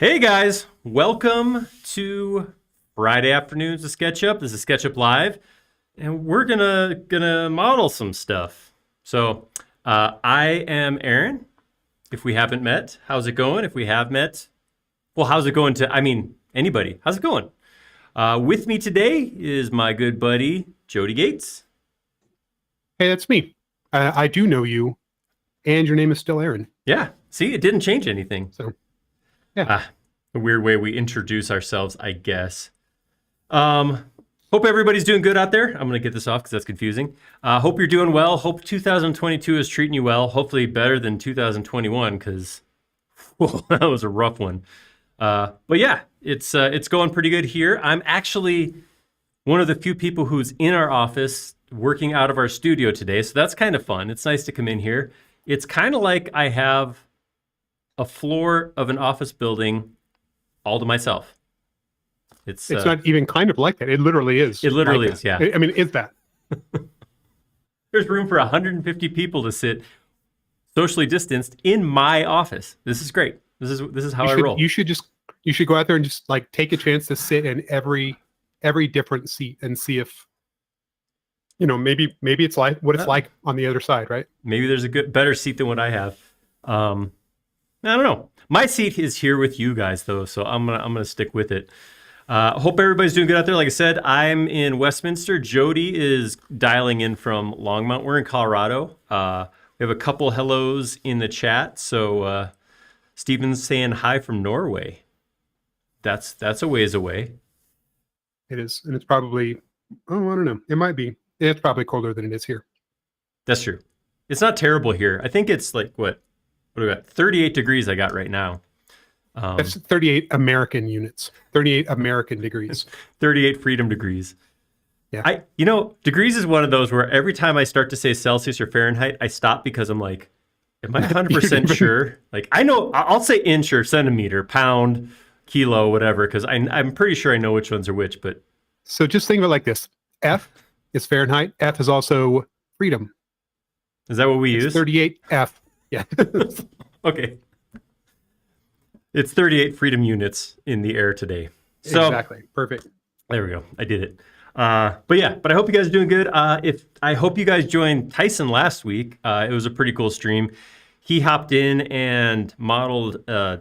Hey guys, welcome to Friday afternoons of SketchUp. This is SketchUp Live, and we're gonna model some stuff. So I am Aaron. If we haven't met, how's it going? If we have met, well, how's it going anybody? How's it going? With me today is my good buddy Jody Gates. Hey, that's me. I do know you, and your name is still Aaron. Yeah, see, it didn't change anything. So, yeah. A weird way we introduce ourselves, I guess. Hope everybody's doing good out there. I'm going to get this off because that's confusing. Hope you're doing well. Hope 2022 is treating you well. Hopefully better than 2021 because that was a rough one. But yeah, it's going pretty good here. I'm actually one of the few people who's in our office working out of our studio today. So that's kind of fun. It's nice to come in here. It's kind of like I have a floor of an office building all to myself. It's not even kind of like that. It literally is. It literally is, yeah. I mean, is that? There's room for 150 people to sit socially distanced in my office. This is great. This is how I roll. You should go out there and just like take a chance to sit in every different seat and see if maybe it's like what it's like on the other side, right? Maybe there's a better seat than what I have. I don't know. My seat is here with you guys though, so I'm gonna stick with it. Hope everybody's doing good out there. Like I said, I'm in Westminster. Jody is dialing in from Longmont. We're in Colorado. We have a couple hellos in the chat. So Steven's saying hi from Norway. That's a ways away. It is, and it's probably I don't know. It might be. It's probably colder than it is here. That's true. It's not terrible here. I think it's like what do we got? 38 degrees I got right now. That's 38 American units. 38 American degrees. 38 freedom degrees. Yeah. Degrees is one of those where every time I start to say Celsius or Fahrenheit, I stop because I'm like, am I 100% sure? Like, I know, I'll say inch or centimeter, pound, kilo, whatever, because I'm pretty sure I know which ones are which, but. So just think of it like this. F is Fahrenheit. F is also freedom. Is that what we use? 38 F. Yeah. Okay. It's 38 freedom units in the air today. So, exactly. Perfect. There we go. I did it. But I hope you guys are doing good. I hope you guys joined Tyson last week. It was a pretty cool stream. He hopped in and modeled a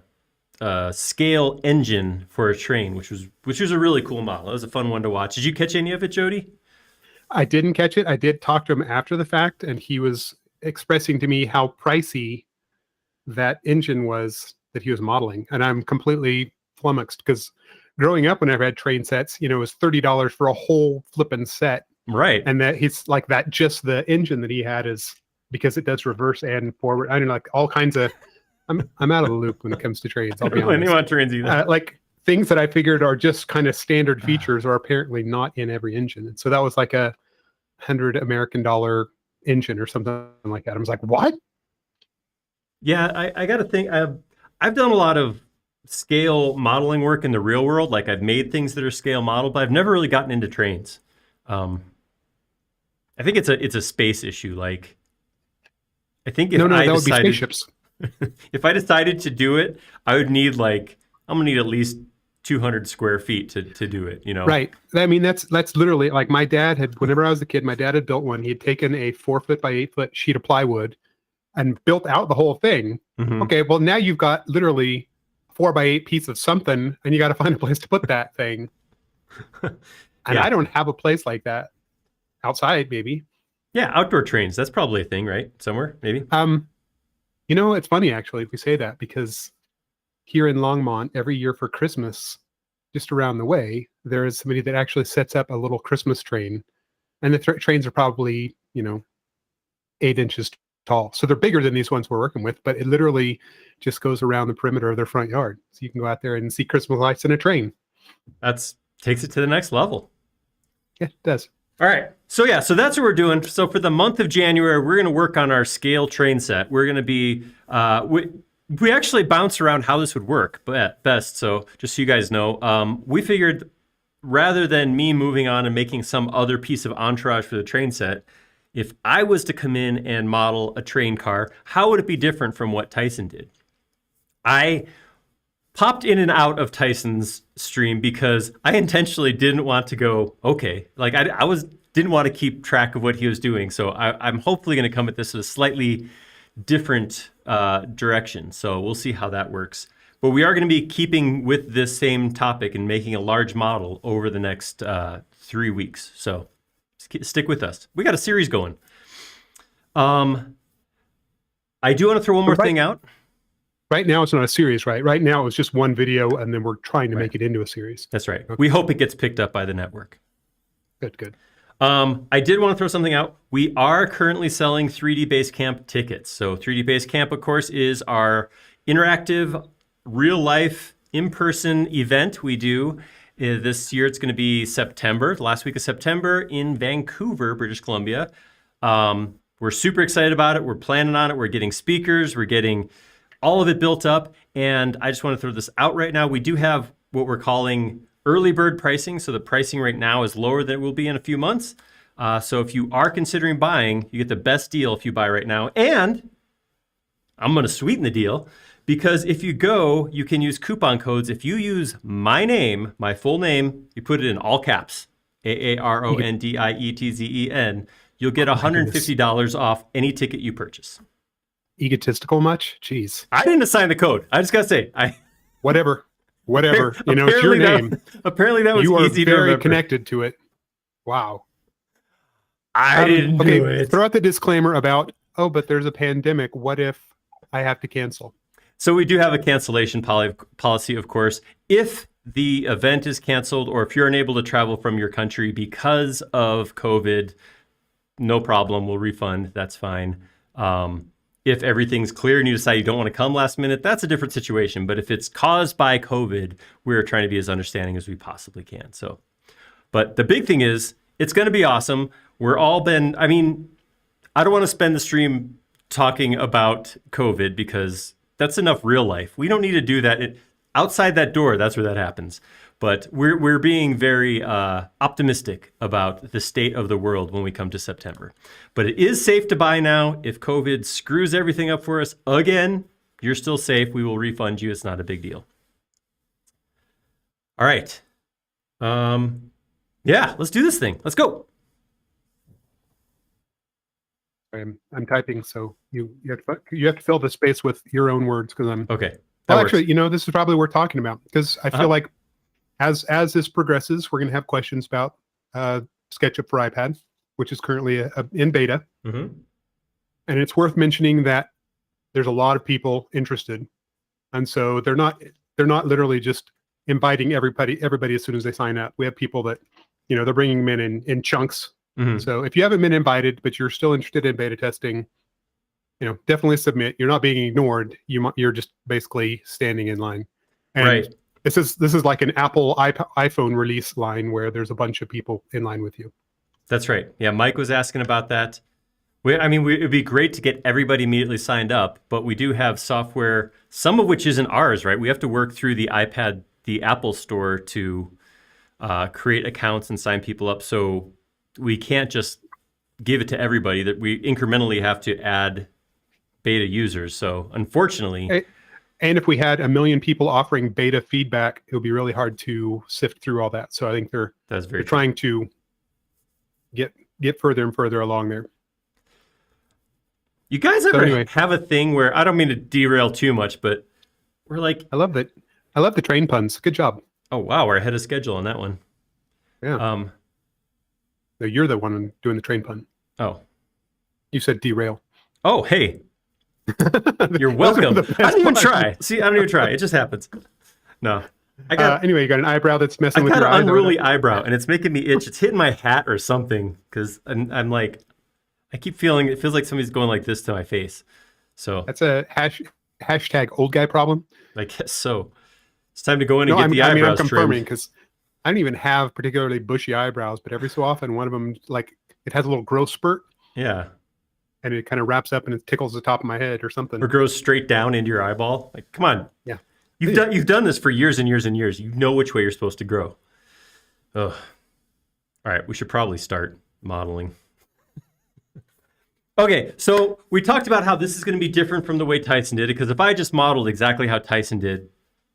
scale engine for a train, which was a really cool model. It was a fun one to watch. Did you catch any of it, Jody? I didn't catch it. I did talk to him after the fact, and he was expressing to me how pricey that engine was that he was modeling. And I'm completely flummoxed because growing up, whenever I had train sets, it was $30 for a whole flipping set. Right. And that he's like that, just the engine that he had is because it does reverse and forward. I don't know, like all kinds of, I'm out of the loop when it comes to trains. I'll be honest. Anyone trains either. Like things that I figured are just kind of standard features are apparently not in every engine. And so that was like $100 American engine or something like that. I was like, what? Yeah, I got to think. I've done a lot of scale modeling work in the real world. Like I've made things that are scale modeled, but I've never really gotten into trains. I think it's a space issue. Like I think if I that would be decided, spaceships. if I decided to do it, I would need I'm gonna need at least 200 square feet to do it. Right. I mean, that's literally like my dad had. Whenever I was a kid, my dad had built one. He had taken a 4 foot by 8 foot sheet of plywood and built out the whole thing. Mm-hmm. Okay, well now you've got literally 4 by 8 piece of something, and you got to find a place to put that thing. And Yeah. I don't have a place like that outside. Maybe. Yeah, outdoor trains. That's probably a thing, right? Somewhere, maybe. It's funny actually if we say that because here in Longmont, every year for Christmas, just around the way, there is somebody that actually sets up a little Christmas train, and the trains are probably 8 inches tall. So they're bigger than these ones we're working with, but it literally just goes around the perimeter of their front yard. So you can go out there and see Christmas lights in a train. Takes it to the next level. Yeah, it does. All right. So that's what we're doing. So for the month of January, we're going to work on our scale train set. We're going to be, we actually bounced around how this would work best. So just so you guys know, we figured rather than me moving on and making some other piece of entourage for the train set, if I was to come in and model a train car, how would it be different from what Tyson did? I popped in and out of Tyson's stream because I intentionally didn't want to go, okay. Like didn't want to keep track of what he was doing. So I'm hopefully going to come at this with a slightly different direction. So we'll see how that works. But we are going to be keeping with this same topic and making a large model over the next 3 weeks. So stick with us. We got a series going. I do want to throw one more thing out. Right now, it's not a series, right? Right now, it's just one video, and then we're trying to make it into a series. That's right. Okay. We hope it gets picked up by the network. Good. I did want to throw something out. We are currently selling 3D Basecamp tickets. So 3D Basecamp, of course, is our interactive, real-life, in-person event we do. This year, it's going to be September, the last week of September in Vancouver, British Columbia. We're super excited about it. We're planning on it. We're getting speakers. We're getting all of it built up. And I just want to throw this out right now. We do have what we're calling early bird pricing. So the pricing right now is lower than it will be in a few months. So if you are considering buying, you get the best deal if you buy right now. And I'm going to sweeten the deal because if you go, you can use coupon codes. If you use my name, my full name, you put it in all caps, AARONDIETZEN, you'll get $150 off any ticket you purchase. Egotistical much? Jeez. I didn't assign the code. I just got to say, Whatever. You know, it's your name. Apparently that was easy to remember. You are very connected to it. Wow. I didn't do it. Throw out the disclaimer about, but there's a pandemic. What if I have to cancel? So we do have a cancellation policy, of course. If the event is canceled or if you're unable to travel from your country because of COVID, no problem. We'll refund. That's fine. If everything's clear and you decide you don't want to come last minute, that's a different situation. But if it's caused by COVID, we're trying to be as understanding as we possibly can. So, but the big thing is, it's going to be awesome. I don't want to spend the stream talking about COVID because that's enough real life. We don't need to do that. Outside that door, that's where that happens. But we're being very optimistic about the state of the world when we come to September. But it is safe to buy now. If COVID screws everything up for us again, you're still safe. We will refund you. It's not a big deal. All right. Yeah, let's do this thing. Let's go. I'm typing, so you have to fill the space with your own words because I'm okay. Well, actually, this is probably worth talking about because I feel like as this progresses, we're going to have questions about SketchUp for iPad, which is currently in beta. Mm-hmm. And it's worth mentioning that there's a lot of people interested, and so they're not literally just inviting everybody as soon as they sign up. We have people that they're bringing them in chunks. Mm-hmm. So if you haven't been invited but you're still interested in beta testing, definitely submit. You're not being ignored. You're just basically standing in line. And right. This is like an Apple iPhone release line where there's a bunch of people in line with you. That's right. Yeah, Mike was asking about that. It'd be great to get everybody immediately signed up, but we do have software, some of which isn't ours, right? We have to work through the Apple Store to create accounts and sign people up. So we can't just give it to everybody. That we incrementally have to add beta users. So unfortunately... And if we had 1 million people offering beta feedback, it would be really hard to sift through all that. So I think they're trying to get further and further along there. You guys ever have a thing where, I don't mean to derail too much, but we're like... I love that. I love the train puns. Good job. Oh, wow. We're ahead of schedule on that one. Yeah. No, you're the one doing the train pun. Oh. You said derail. Oh, hey. You're welcome. I didn't even try. See, I don't even try. It just happens. No. Anyway, you got an eyebrow that's messing with your eye. I got an unruly eyebrow, and it's making me itch. It's hitting my hat or something, because I'm like, I keep feeling, it feels like somebody's going like this to my face. So that's a hashtag old guy problem. I guess so. It's time to go in and get the eyebrows I'm confirming trimmed. Because I don't even have particularly bushy eyebrows, but every so often one of them, like, it has a little growth spurt. Yeah. And it kind of wraps up and it tickles the top of my head or something. Or grows straight down into your eyeball. Like, come on. Yeah. You've done this for years and years and years. You know which way you're supposed to grow. Ugh. All right, we should probably start modeling. Okay, so we talked about how this is going to be different from the way Tyson did it, because if I just modeled exactly how Tyson did,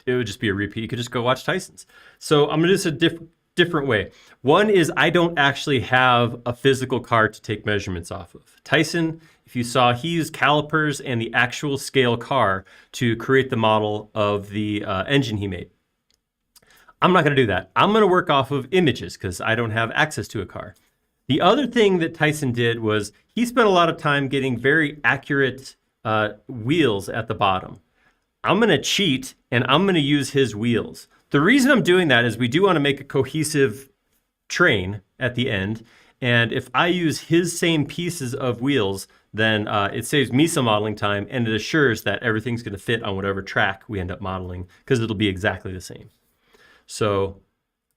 it would just be a repeat. You could just go watch Tyson's. So I'm gonna do this a different way. One is I don't actually have a physical car to take measurements off of. Tyson, if you saw, he used calipers and the actual scale car to create the model of the engine he made. I'm not going to do that. I'm going to work off of images because I don't have access to a car. The other thing that Tyson did was he spent a lot of time getting very accurate wheels at the bottom. I'm going to cheat and I'm going to use his wheels. The reason I'm doing that is we do want to make a cohesive train at the end. And if I use his same pieces of wheels, then it saves me some modeling time and it assures that everything's going to fit on whatever track we end up modeling because it'll be exactly the same. So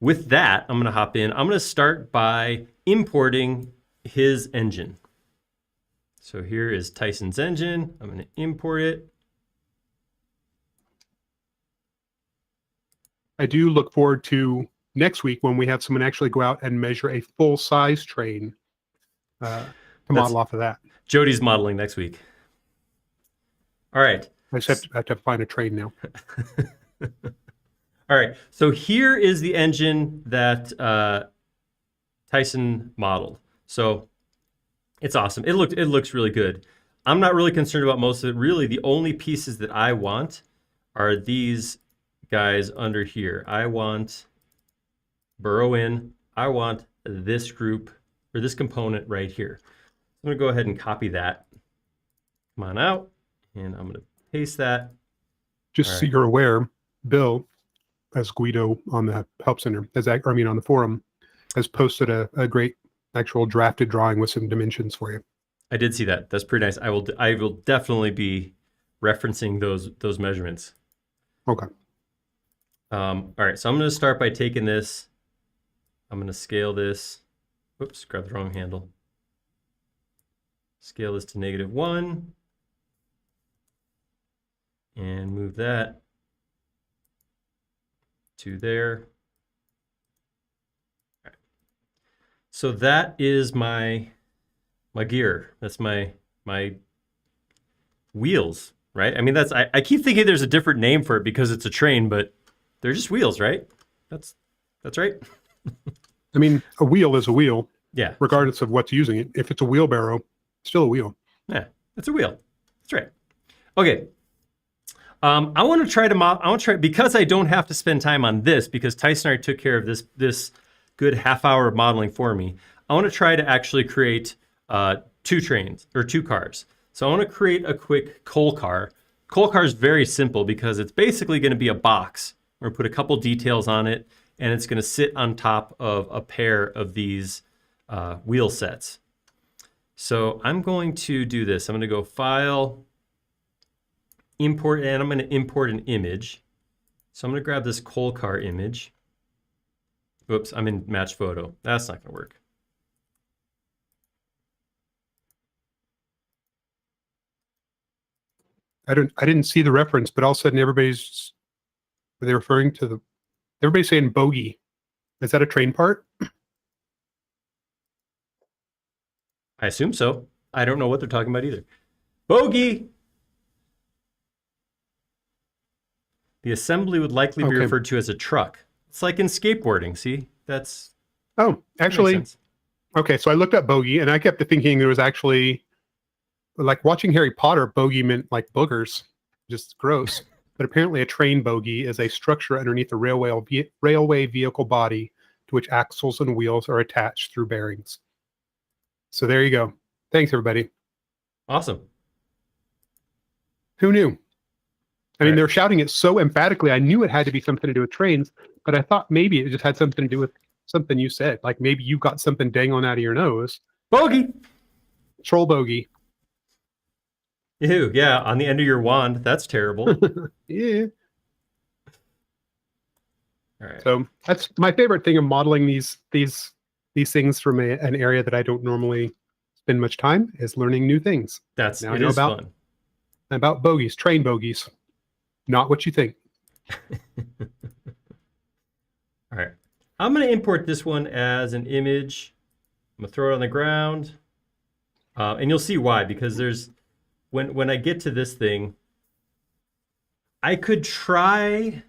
with that, I'm going to hop in. I'm going to start by importing his engine. So here is Tyson's engine. I'm going to import it. I do look forward to next week when we have someone actually go out and measure a full-size train to model off of that. Jody's modeling next week. All right. I just have to find a train now. All right, so here is the engine that Tyson modeled. So it's awesome. It looks really good. I'm not really concerned about most of it. Really, the only pieces that I want are these guys under here. I want burrow in. I want this group or this component right here. I'm gonna go ahead and copy that. Come on out, and I'm gonna paste that. Just so you're aware, Bill, as Guido on the Help Center, on the forum, has posted a great actual drafted drawing with some dimensions for you. I did see that. That's pretty nice. I will definitely be referencing those measurements. Okay. All right. So I'm going to start by taking this. I'm going to scale this. Oops, grab the wrong handle. Scale this to -1 and move that to there. All right. So that is my gear. That's my wheels, right? I mean, I keep thinking there's a different name for it because it's a train, but they're just wheels, right? That's right. I mean, a wheel is a wheel. Yeah. Regardless of what's using it. If it's a wheelbarrow, still a wheel. Yeah, it's a wheel. That's right. Okay. I want to try because I don't have to spend time on this because Tyson already took care of this good half hour of modeling for me. I want to try to actually create 2 trains or 2 cars. So I want to create a quick coal car. Coal car is very simple because it's basically going to be a box. We're going to put a couple details on it and it's going to sit on top of a pair of these wheel sets. So I'm going to do this. I'm going to go File, Import, and I'm going to import an image. So I'm going to grab this coal car image. Oops, I'm in Match Photo. That's not going to work. I didn't see the reference, but all of a sudden everybody's saying bogey. Is that a train part? I assume so. I don't know what they're talking about either. Bogey! The assembly would likely be referred to as a truck. It's like in skateboarding, see? That's... Oh, actually, okay, so I looked up bogey, and I kept thinking there was actually, like watching Harry Potter, bogey meant like boogers, just gross. But apparently a train bogey is a structure underneath a railway vehicle body to which axles and wheels are attached through bearings. So there you go. Thanks, everybody. Awesome. Who knew? I mean, they're shouting it so emphatically. I knew it had to be something to do with trains, but I thought maybe it just had something to do with something you said. Like maybe you got something dangling out of your nose. Bogey! Troll bogey. Ew, yeah, on the end of your wand. That's terrible. Yeah. All right. So that's my favorite thing of modeling these things from an area that I don't normally spend much time is learning new things. It I know is fun. About bogies, train bogies. Not what you think. All right. I'm going to import this one as an image. I'm going to throw it on the ground. And you'll see why, because there's, when I get to this thing, I could try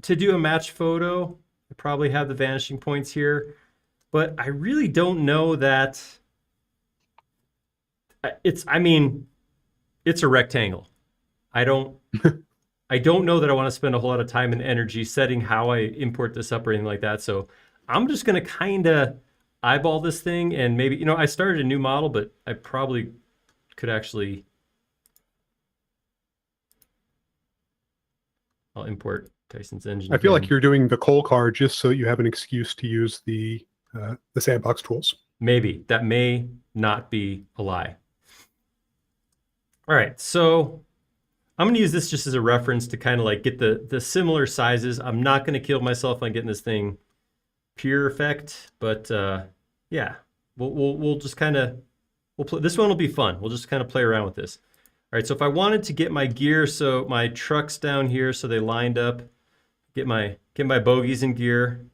to do a match photo, I probably have the vanishing points here, but I really don't know that I mean, it's a rectangle. I don't I don't know that I want to spend a whole lot of time and energy setting how I import this up or anything like that. So I'm just going to kind of eyeball this thing, and maybe, I started a new model, but I probably could actually, I'll import Tyson's engine. I feel again. like you're doing the coal car just so you have an excuse to use the sandbox tools. Maybe. That may not be a lie. All right, so I'm going to use this just as a reference to kind of like get the similar sizes. I'm not going to kill myself on getting this thing perfect, but yeah, we'll just kind of, this one will be fun. We'll just kind of play around with this. All right, so if I wanted to get my gear, so my trucks down here so they lined up, get my bogies in gear.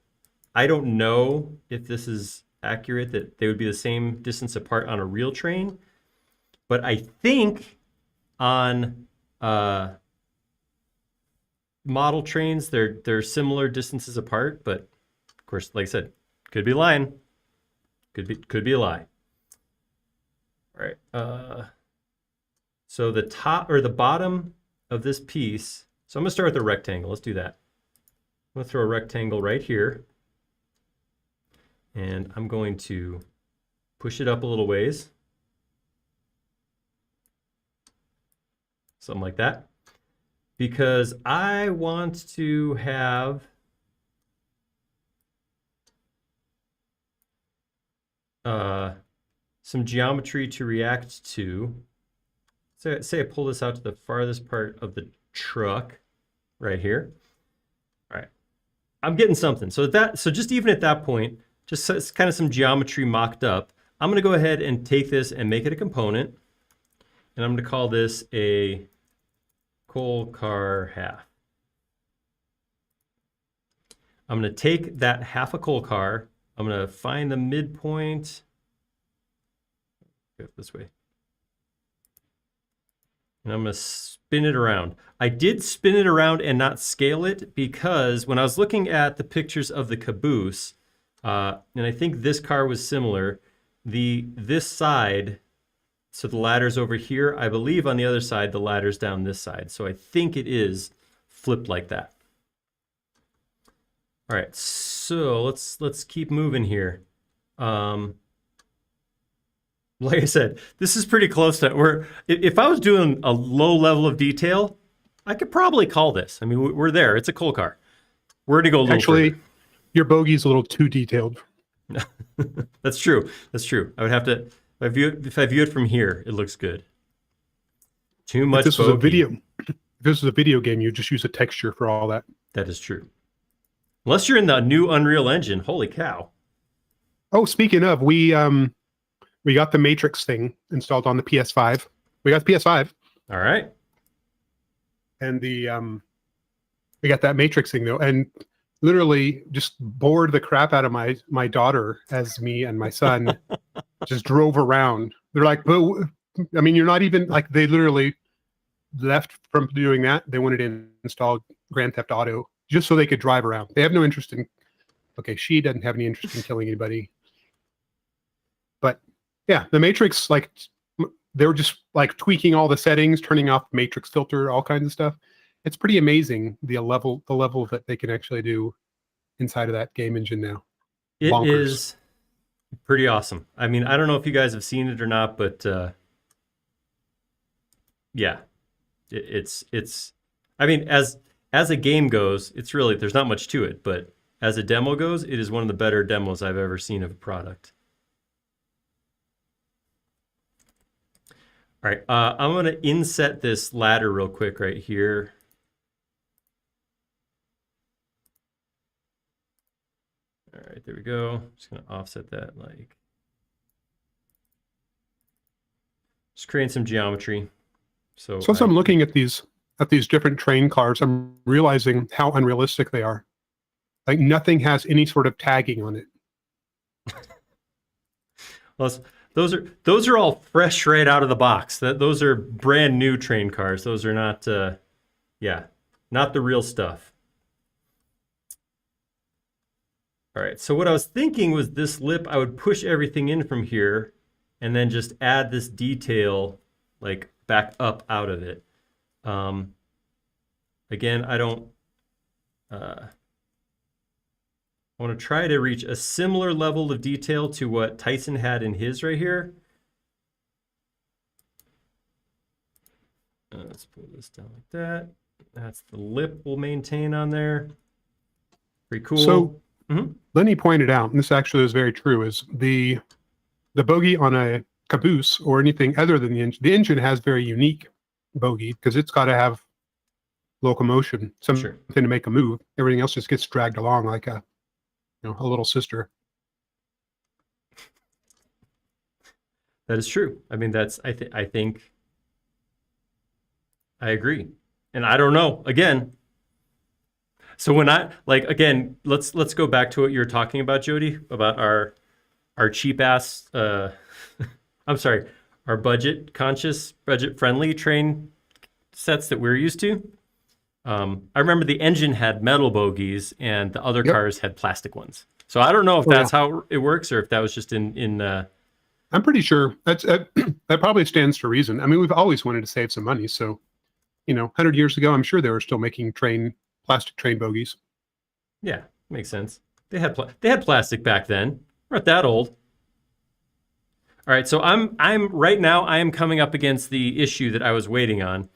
I don't know if this is accurate, that they would be the same distance apart on a real train, but I think on model trains, they're similar distances apart, but of course, like I said, could be lying. Could be a lie. All right. So the top or the bottom of this piece. So I'm gonna start with a rectangle. Let's do that. I'm gonna throw a rectangle right here, and I'm going to push it up a little ways. Something like that, because I want to have some geometry to react to. So say I pull this out to the farthest part of the truck right here. All right, I'm getting something. So just even at that point, just kind of some geometry mocked up, I'm going to go ahead and take this and make it a component, and I'm going to call this a coal car half. I'm going to take that half a coal car. I'm going to find the midpoint. Go this way. And I'm going to spin it around. I did spin it around and not scale it because when I was looking at the pictures of the Caboose, and I think this car was similar, this side, so the ladder's over here. I believe on the other side, the ladder's down this side. So I think it is flipped like that. All right, so let's keep moving here. Like I said, this is pretty close to if I was doing a low level of detail, I could probably call this. I mean, we're there. It's a coal car. We're going to go a little Actually, your bogey's a little too detailed. That's true. That's true. I would have to, if I view it from here, it looks good. Too much. If this was a video game, you just use a texture for all that. That is true. Unless you're in the new Unreal Engine. Holy cow. Oh, speaking of, we got the Matrix thing installed on the PS5. We got the PS5. All right. And we got that Matrix thing though, and literally just bored the crap out of my daughter as me and my son just drove around. They're like, but I mean, you're not even like, they literally left from doing that. They wanted to install Grand Theft Auto just so they could drive around. They have no interest in, okay, she doesn't have any interest in killing anybody. But yeah, the Matrix, like, they were just like tweaking all the settings, turning off Matrix filter, all kinds of stuff. It's pretty amazing the level that they can actually do inside of that game engine now. It Bonkers. is pretty awesome. I mean, I don't know if you guys have seen it or not, but yeah, it's. I mean, as a game goes, it's really, there's not much to it, but as a demo goes, it is one of the better demos I've ever seen of a product. All right, I'm going to inset this ladder real quick right here. All right, there we go. Just going to offset that, like, just creating some geometry. So as I'm looking at these different train cars, I'm realizing how unrealistic they are. Like nothing has any sort of tagging on it. Well, those are all fresh right out of the box. Those are brand new train cars. Those are not, yeah, not the real stuff. All right, so what I was thinking was this lip, I would push everything in from here and then just add this detail like back up out of it. Again, I don't, I want to try to reach a similar level of detail to what Tyson had in his right here. Let's pull this down like that. That's the lip we'll maintain on there. Pretty cool. So Lenny pointed out, and this actually is very true, is the bogey on a Caboose or anything other than the engine. The engine has very unique bogey because it's got to have locomotion, something to make a move. Everything else just gets dragged along like a little sister. That is true. I mean, I think I agree. And I don't know. Again, so when let's go back to what you were talking about, Jody, about our cheap ass I'm sorry, our budget conscious, budget friendly train sets that we're used to. I remember the engine had metal bogies and the other cars had plastic ones. So I don't know if that's how it works or if that was just in I'm pretty sure that probably stands to reason. I mean, we've always wanted to save some money, so 100 years ago, I'm sure they were still making plastic train bogies. Yeah, makes sense. They had plastic back then. We're not that old. All right, so I'm right now I am coming up against the issue that I was waiting on.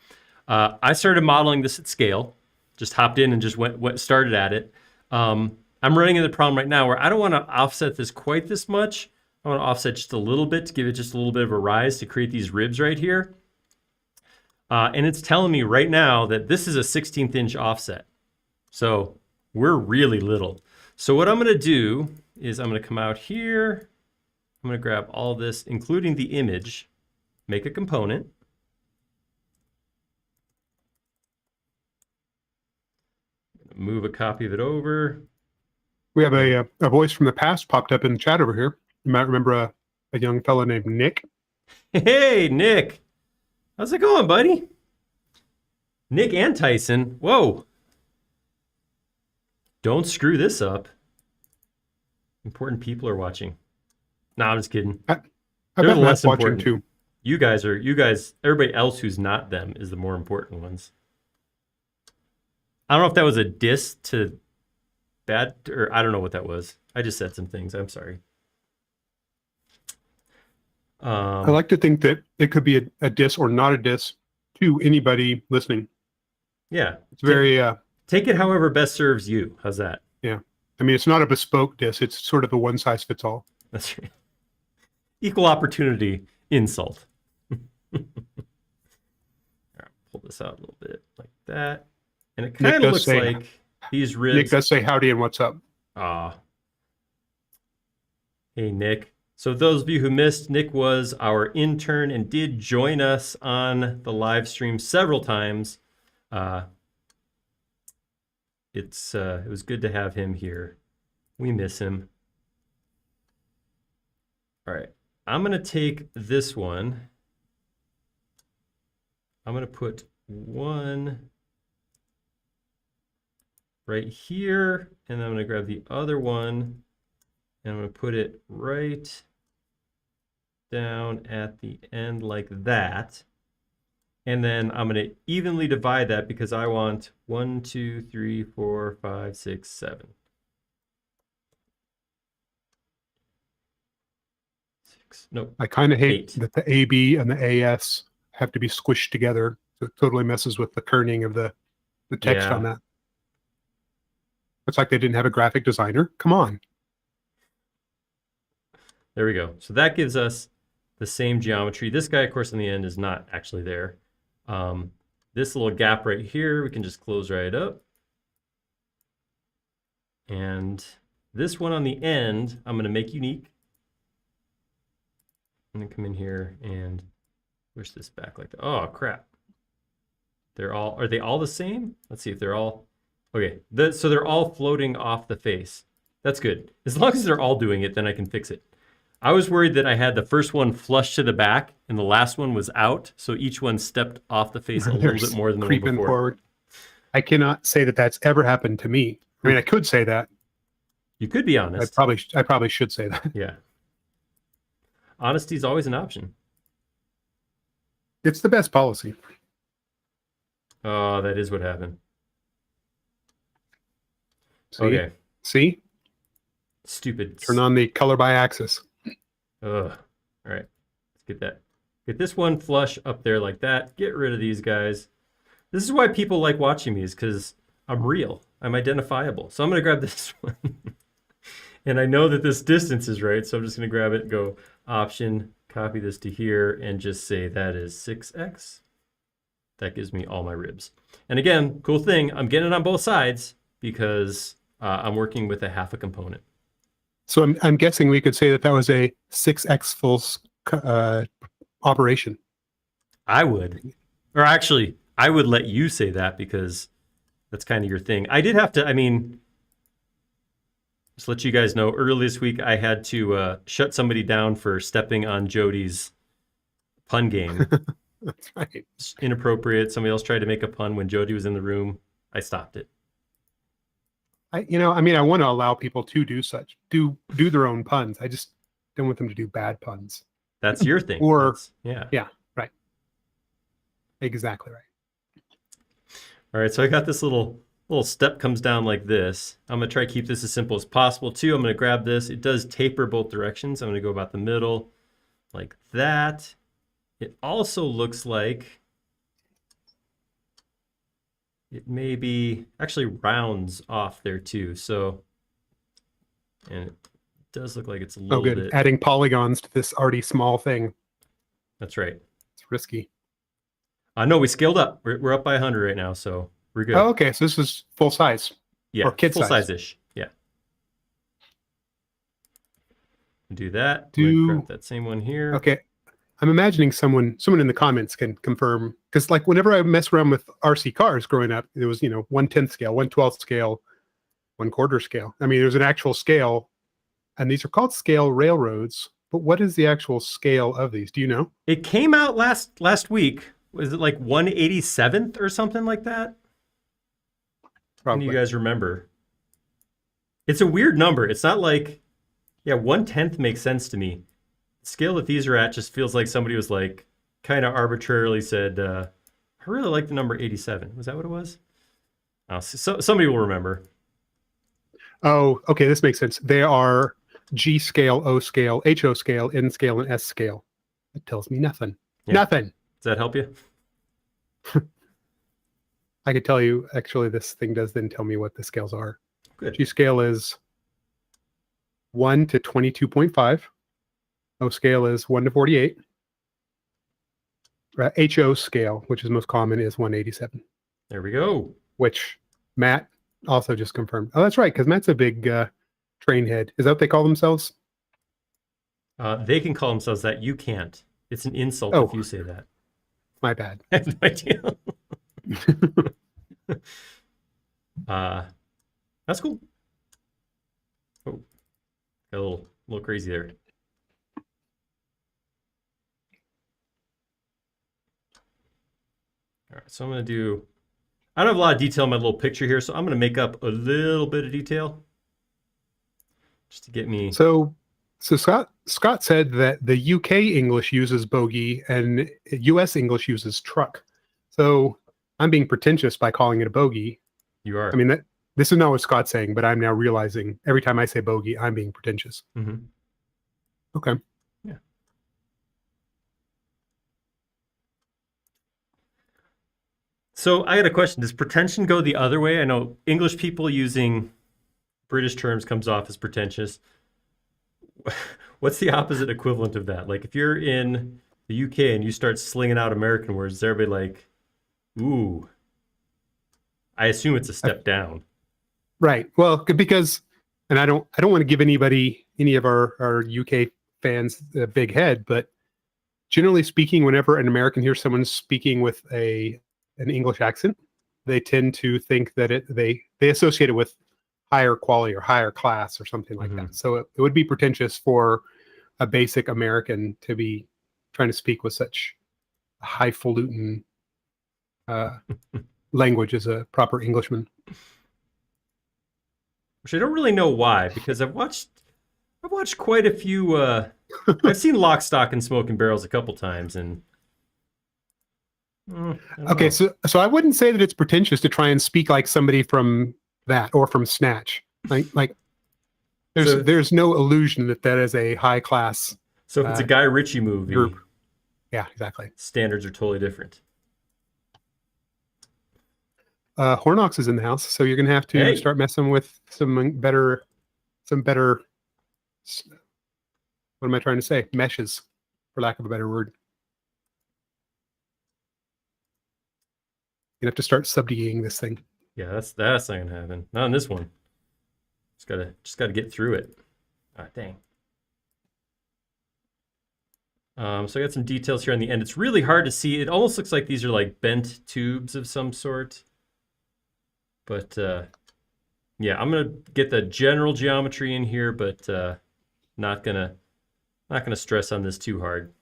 I started modeling this at scale, just hopped in and just started at it. I'm running into the problem right now where I don't want to offset this quite this much. I want to offset just a little bit to give it just a little bit of a rise to create these ribs right here. And it's telling me right now that this is a 16th inch offset. So we're really little. So what I'm going to do is I'm going to come out here. I'm going to grab all this, including the image, make a component. Move a copy of it over. We have a voice from the past popped up in the chat over here. You might remember a young fellow named Nick. Hey, Nick. How's it going, buddy? Nick and Tyson. Whoa. Don't screw this up. Important people are watching. No, I'm just kidding. I bet Matt's watching too. You guys, everybody else who's not them is the more important ones. I don't know if that was a diss to bad, or I don't know what that was. I just said some things. I'm sorry. I like to think that it could be a diss or not a diss to anybody listening. Yeah. It's very... take it however best serves you. How's that? Yeah. I mean, it's not a bespoke diss. It's sort of a one-size-fits-all. That's right. Equal opportunity insult. All right, pull this out a little bit like that. And it kind of looks like these ribs... Nick does say howdy and what's up. Hey, Nick. So those of you who missed, Nick was our intern and did join us on the live stream several times. It was good to have him here. We miss him. All right, I'm going to take this one. I'm going to put one right here, and I'm going to grab the other one, and I'm going to put it right down at the end like that. And then I'm going to evenly divide that because I want 1, 2, 3, 4, 5, 6, 7. 6. Nope. I kind of hate 8. that the AB and the AS have to be squished together. So it totally messes with the kerning of the text on that. It's like they didn't have a graphic designer. Come on. There we go. So that gives us the same geometry. This guy, of course, in the end is not actually there. This little gap right here, we can just close right up. And this one on the end, I'm going to make unique. I'm going to come in here and push this back like that. Oh, crap. Are they all the same? Let's see if they're all, okay. So they're all floating off the face. That's good. As long as they're all doing it, then I can fix it. I was worried that I had the first one flush to the back and the last one was out. So each one stepped off the face a little bit more than the one before. Forward. I cannot say that that's ever happened to me. I mean, I could say that, You could be I honest. probably should say that. Yeah. Honesty is always an option. It's the best policy. Oh, that is what happened. See? Okay. See? Stupid. Turn on the color by axis. Ugh. All right. Let's get that. Get this one flush up there like that. Get rid of these guys. This is why people like watching me, is because I'm real. I'm identifiable. So I'm going to grab this one. And I know that this distance is right, so I'm just going to grab it and go Option, copy this to here, and just say that is 6x. That gives me all my ribs. And again, cool thing, I'm getting it on both sides because I'm working with a half a component. So I'm guessing we could say that was a 6x full operation. I would. Or actually, I would let you say that because that's kind of your thing. I did have to, I mean, just let you guys know, earlier this week I had to shut somebody down for stepping on Jody's pun game. That's right. It's inappropriate. Somebody else tried to make a pun when Jody was in the room. I stopped it. I want to allow people to do their own puns. I just don't want them to do bad puns. That's your thing. Or yeah, right. Exactly right. All right, so I got this little step comes down like this. I'm gonna try to keep this as simple as possible too. I'm gonna grab this. It does taper both directions. I'm gonna go about the middle like that. It also looks like it maybe actually rounds off there too. So, and it does look like it's a little bit. Adding polygons to this already small thing. That's right. It's risky. No, we scaled up. We're up by 100 right now, so we're good. Oh, okay. So this is full size. Yeah, or kid full size. size-ish. Yeah. Do that. Grab that same one here. Okay. I'm imagining someone in the comments can confirm, because like whenever I mess around with RC cars growing up, it was 1/10 scale, 1/12 scale, 1/4 scale. I mean, there's an actual scale, and these are called scale railroads. But what is the actual scale of these? Do you know? It came out last week. Was it like 1/87th or something like that? Probably. Can you guys remember? It's a weird number. It's not like, 1/10 makes sense to me. The scale that these are at just feels like somebody was like, kind of arbitrarily said, I really like the number 87. Was that what it was? Oh, so somebody will remember. Oh, okay. This makes sense. They are G scale, O scale, HO scale, N scale, and S scale. It tells me nothing. Yeah. Nothing. Does that help you? I could tell you, actually, this thing does then tell me what the scales are. Good. G scale is 1 to 22.5. O scale is 1 to 48. HO scale, which is most common, is 187. There we go. Which Matt also just confirmed. Oh, that's right, because Matt's a big train head. Is that what they call themselves? They can call themselves that. You can't. It's an insult if you say that. My bad. I have no idea. That's cool. Oh, got a little crazy there. All right, so I'm going to do, I don't have a lot of detail in my little picture here, so I'm going to make up a little bit of detail just to get me. So Scott said that the UK English uses bogey and US English uses truck. So I'm being pretentious by calling it a bogey. You are. I mean, this is not what Scott's saying, but I'm now realizing every time I say bogey, I'm being pretentious. Mm-hmm. Okay. Yeah. So I got a question. Does pretension go the other way? I know English people using British terms comes off as pretentious. What's the opposite equivalent of that? Like if you're in the UK and you start slinging out American words, is everybody like, ooh? I assume it's a step down. Right. Well, because, and I don't want to give any of our UK fans a big head, but generally speaking, whenever an American hears someone speaking with an English accent, they tend to think that they associate it with higher quality or higher class or something like that. So it would be pretentious for a basic American to be trying to speak with such highfalutin language as a proper Englishman. which I don't really know why, because I've watched quite a few. I've seen Lock, Stock, and Smoking Barrels a couple times, and I don't Okay, know. so I wouldn't say that it's pretentious to try and speak like somebody from that or from Snatch. Like So, there's no illusion that that is a high class so if it's a Guy Ritchie movie, group. Yeah, exactly. standards are totally different. Hornox is in the house, so you're gonna have to Hey. start messing with some better. What am I trying to say? Meshes, for lack of a better word. You have to start subdigging this thing. Yeah, that's not gonna happen. Not in this one. Just gotta get through it. Ah, dang. So I got some details here on the end. It's really hard to see. It almost looks like these are like bent tubes of some sort. But yeah, I'm gonna get the general geometry in here, but not gonna stress on this too hard.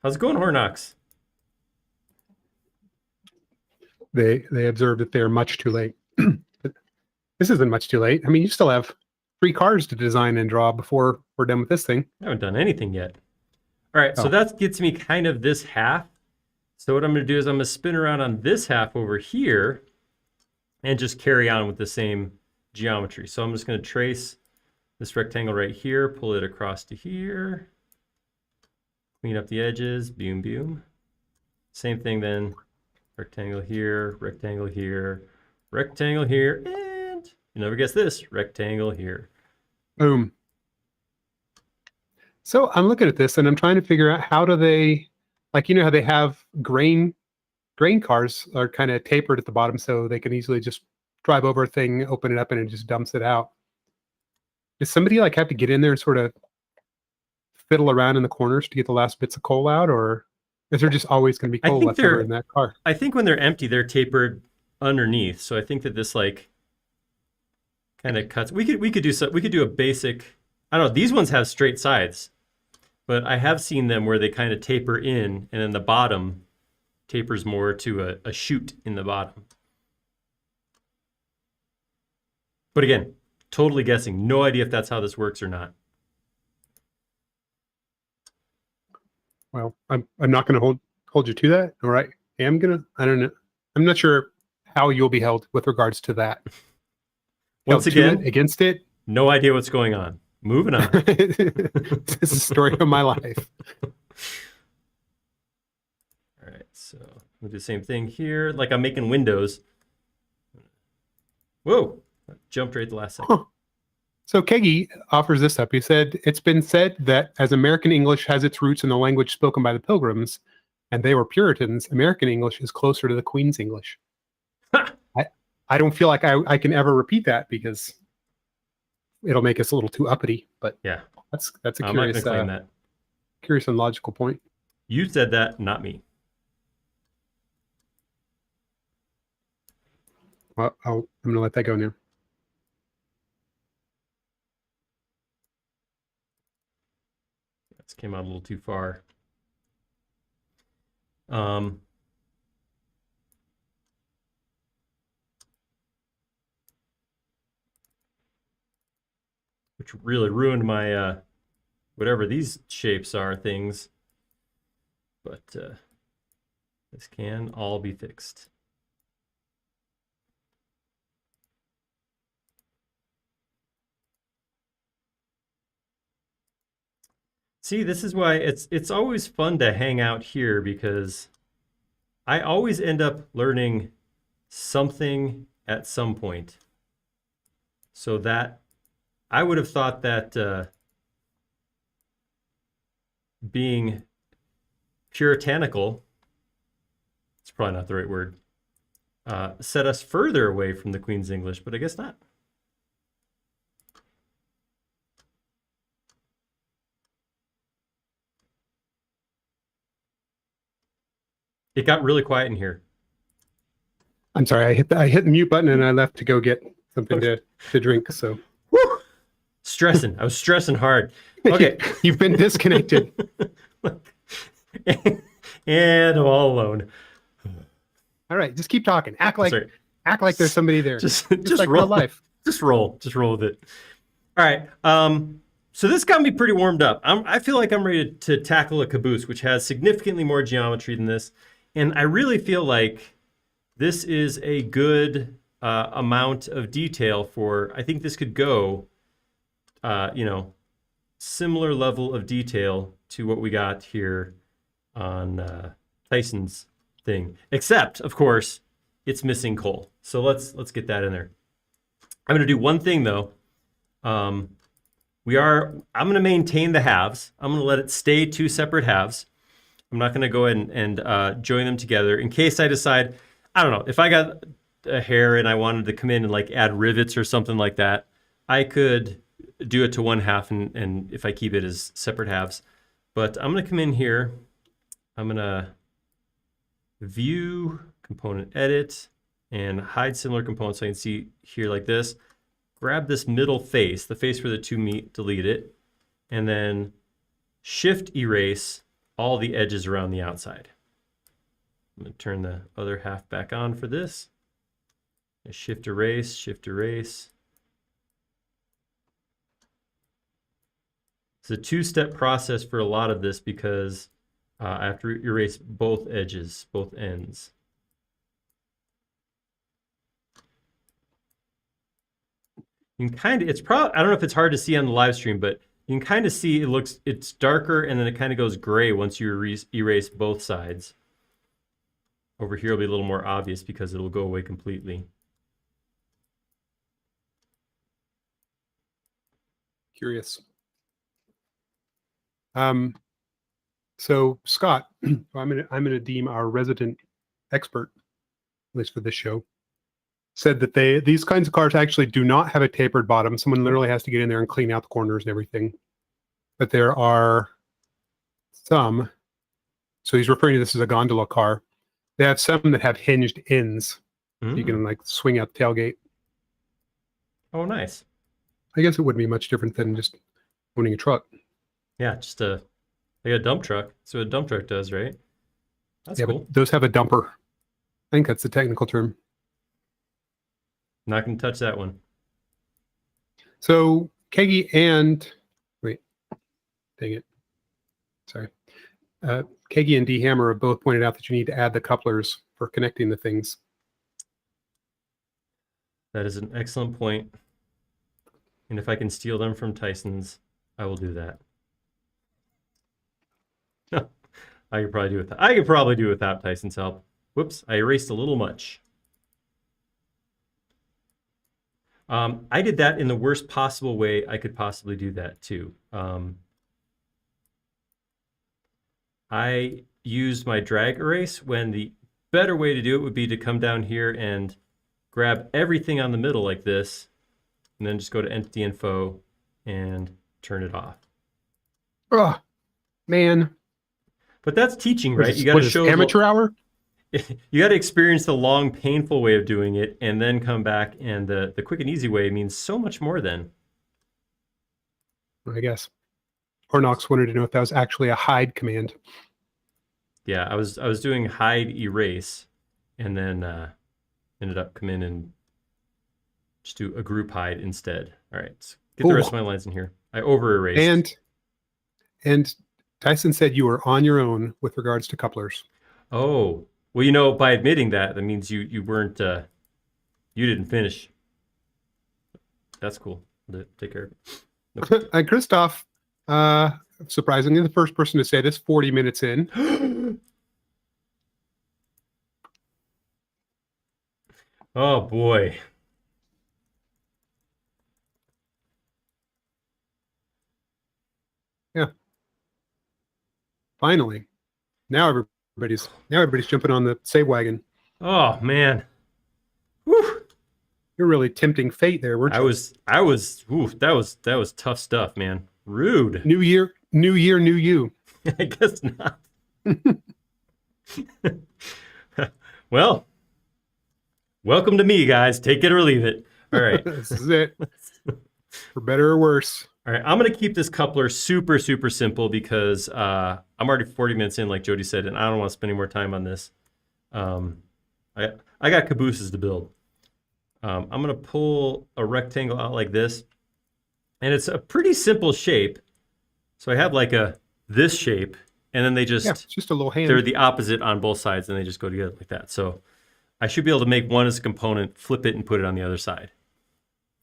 How's it going, Hornox? They observe that they're much too late. But this isn't much too late. I mean, you still have 3 cars to design and draw before we're done with this thing. I haven't done anything yet. All right, so Oh. that gets me kind of this half. So what I'm going to do is I'm going to spin around on this half over here and just carry on with the same geometry. So I'm just going to trace this rectangle right here, pull it across to here, clean up the edges, boom, boom. Same thing then, rectangle here, rectangle here, rectangle here, and you never guess this, rectangle here. Boom. So I'm looking at this and I'm trying to figure out how do they, like, you know how they have grain cars are kind of tapered at the bottom so they can easily just drive over a thing, open it up, and it just dumps it out. Does somebody like have to get in there and sort of fiddle around in the corners to get the last bits of coal out, or is there just always going to be I coal think left over they're- in that car? I think when they're empty, they're tapered underneath. So I think that this like kind of cuts. We could do a basic. I don't know. These ones have straight sides, but I have seen them where they kind of taper in, and then the bottom tapers more to a chute in the bottom. But again, totally guessing. No idea if that's how this works or not. Well, I'm not going to hold you to that. All right, I am gonna. I don't know. I'm not sure how you'll be held with regards to that. Once Held to again, it, against it. no idea what's going on. Moving on. This is the story of my life. All right, so we'll do the same thing here. Like I'm making windows. Whoa, jumped right at the last second. Huh. So Kegi offers this up. He said, it's been said that as American English has its roots in the language spoken by the Pilgrims, and they were Puritans, American English is closer to the Queen's English. I don't feel like I can ever repeat that because it'll make us a little too uppity, but Yeah, that's a I'm not going curious, to claim that. curious and logical point. You said that, not me. Well, I'm going to let that go now. This came out a little too far. Which really ruined my whatever these shapes are things. But this can all be fixed. See, this is why it's always fun to hang out here because I always end up learning something at some point. So that I would have thought that being puritanical, it's probably not the right word, set us further away from the Queen's English, but I guess not. It got really quiet in here. I'm sorry, I hit the mute button and I left to go get something to drink. So Woo! Stressing. I was stressing hard. Okay. You've been disconnected. And I'm all alone. All right, just keep talking. Act like Sorry. there's somebody there. Just like roll. real life. Just roll with it. All right. So this got me pretty warmed up. I feel like I'm ready to tackle a caboose, which has significantly more geometry than this. And I really feel like this is a good amount of detail for, I think this could go, similar level of detail to what we got here on Tyson's thing. Except, of course, it's missing coal. So let's get that in there. I'm going to do one thing, though. I'm going to maintain the halves. I'm going to let it stay two separate halves. I'm not going to go ahead and join them together in case I decide, I don't know, if I got a hair and I wanted to come in and like add rivets or something like that, I could do it to one half and if I keep it as separate halves. But I'm going to come in here. I'm going to view, component edit, and hide similar components so I can see here like this. Grab this middle face, the face where the two meet, delete it, and then shift erase all the edges around the outside. I'm going to turn the other half back on for this. Shift erase, shift erase. It's a two-step process for a lot of this because I have to erase both edges, both ends. You can kind of, I don't know if it's hard to see on the live stream, but you can kind of see it's darker and then it kind of goes gray once you erase both sides. Over here it'll be a little more obvious because it'll go away completely. Curious. So Scott, I'm gonna deem our resident expert, at least for this show, said that these kinds of cars actually do not have a tapered bottom. Someone literally has to get in there and clean out the corners and everything. But there are some, so he's referring to this as a gondola car. They have some that have hinged ends. So you can like swing out the tailgate. Oh, nice. I guess it wouldn't be much different than just owning a truck. Yeah, just like a dump truck. That's what a dump truck does, right? That's cool. But those have a dumper. I think that's the technical term. Not going to touch that one. So Keggy and wait, dang it. Sorry. Keggy and D Hammer have both pointed out that you need to add the couplers for connecting the things. That is an excellent point. And if I can steal them from Tyson's, I will do that. I could probably do it. I could probably do it without Tyson's help. Whoops, I erased a little much. I did that in the worst possible way I could possibly do that too. I used my drag erase when the better way to do it would be to come down here and grab everything on the middle like this, and then just go to Entity Info and turn it off. Oh, man. But that's teaching, right? You got to show amateur hour. You got to experience the long, painful way of doing it, and then come back. And the quick and easy way means so much more. Then, I guess. Ornox wanted to know if that was actually a hide command. Yeah, I was doing hide erase, and then ended up coming in and just do a group hide instead. All right, let's get the rest of my lines in here. I over erased. And Tyson said you were on your own with regards to couplers. Oh, well, by admitting that means you weren't, you didn't finish. That's cool. Take care of it. And Christoph, surprisingly, the first person to say this 40 minutes in. Oh, boy. Yeah. Finally. Now everybody's jumping on the save wagon. Oh, man. Whew. You're really tempting fate there, weren't you? That was tough stuff, man. Rude. New year, new you. I guess not. Well, welcome to me, guys. Take it or leave it. All right. This is it. For better or worse. All right, I'm going to keep this coupler super, super simple because I'm already 40 minutes in, like Jody said, and I don't want to spend any more time on this. I I got cabooses to build. I'm going to pull a rectangle out like this, and it's a pretty simple shape. So I have like this shape, and then Yeah, it's just a little hand. they're the opposite on both sides, and they just go together like that. So I should be able to make one as a component, flip it, and put it on the other side.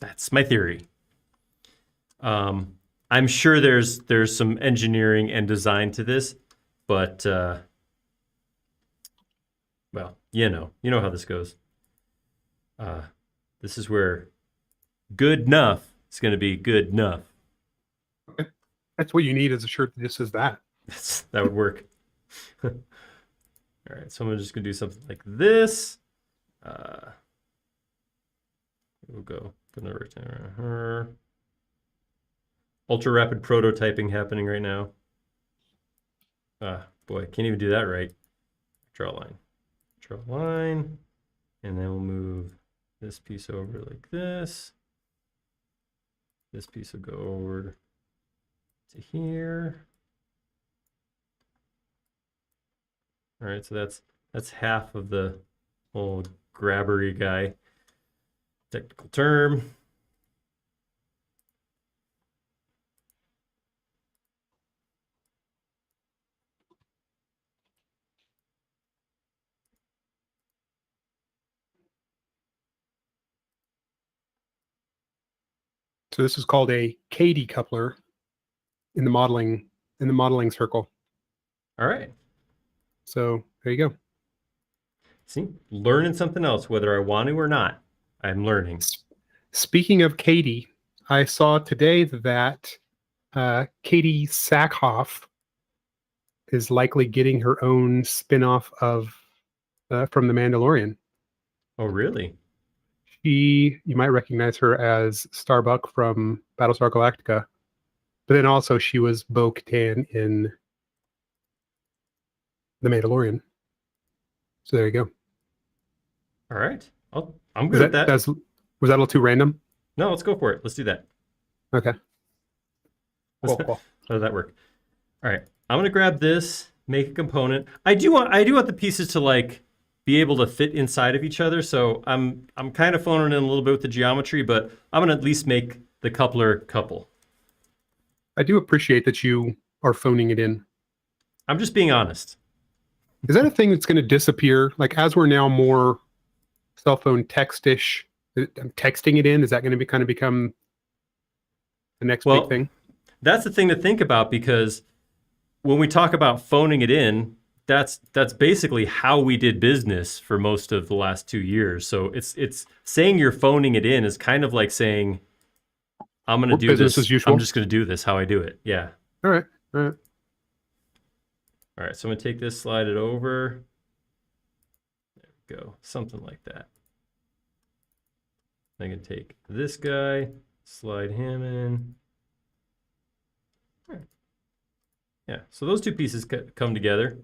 That's my theory. I'm sure there's some engineering and design to this, but well, you know how this goes. This is where good enough is going to be good enough. Okay. That's what you need is a shirt that just says that. That would work. All right, so I'm just going to do something like this. We'll go put another rectangle around her. Ultra rapid prototyping happening right now. Boy, can't even do that right. Draw a line. Draw a line. And then we'll move this piece over like this. This piece will go over to here. All right, so that's half of the old grabbery guy. Technical term. So this is called a Katie coupler in the modeling circle. All right. So there you go. See, learning something else, whether I want to or not. I'm learning. Speaking of Katie, I saw today that Katie Sackhoff is likely getting her own spin-off of from The Mandalorian. Oh, really? You might recognize her as Starbuck from Battlestar Galactica, but then also she was Bo-Katan in The Mandalorian. So there you go. All right. I'm good at that. Was that a little too random? No, let's go for it. Let's do that. Okay. Cool. How does that work? All right. I'm gonna grab this, make a component. I do want the pieces to like be able to fit inside of each other. So I'm kind of phoning in a little bit with the geometry, but I'm gonna at least make the coupler couple. I do appreciate that you are phoning it in. I'm just being honest. Is that a thing that's going to disappear? Like as we're now more cell phone textish, texting it in, is that going to become the next big thing? That's the thing to think about, because when we talk about phoning it in, that's basically how we did business for most of the last 2 years. So it's saying you're phoning it in is kind of like saying, I'm going to do this as usual. I'm just going to do this how I do it. Yeah. All right. All right, so I'm going to take this, slide it over. There we go, something like that. I can take this guy, slide him in. All right. Yeah, so those two pieces come together.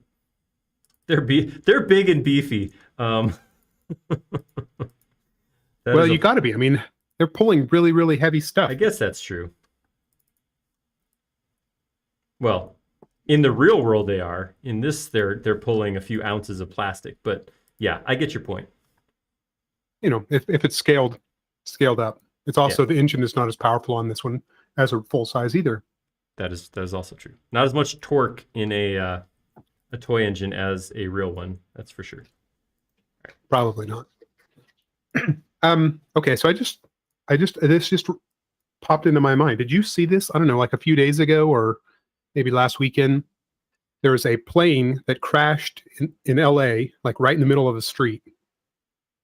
They're big and beefy. Well, you got to be. I mean, they're pulling really, really heavy stuff. I guess that's true. Well, in the real world, they are. In this, they're pulling a few ounces of plastic. But yeah, I get your point. You know, if it's scaled up, it's also the engine is not as powerful on this one as a full size either. That is also true. Not as much torque in a toy engine as a real one. That's for sure. Right. Probably not. Okay, so this just popped into my mind. Did you see this? I don't know, like a few days ago or maybe last weekend. There was a plane that crashed in LA, like right in the middle of the street,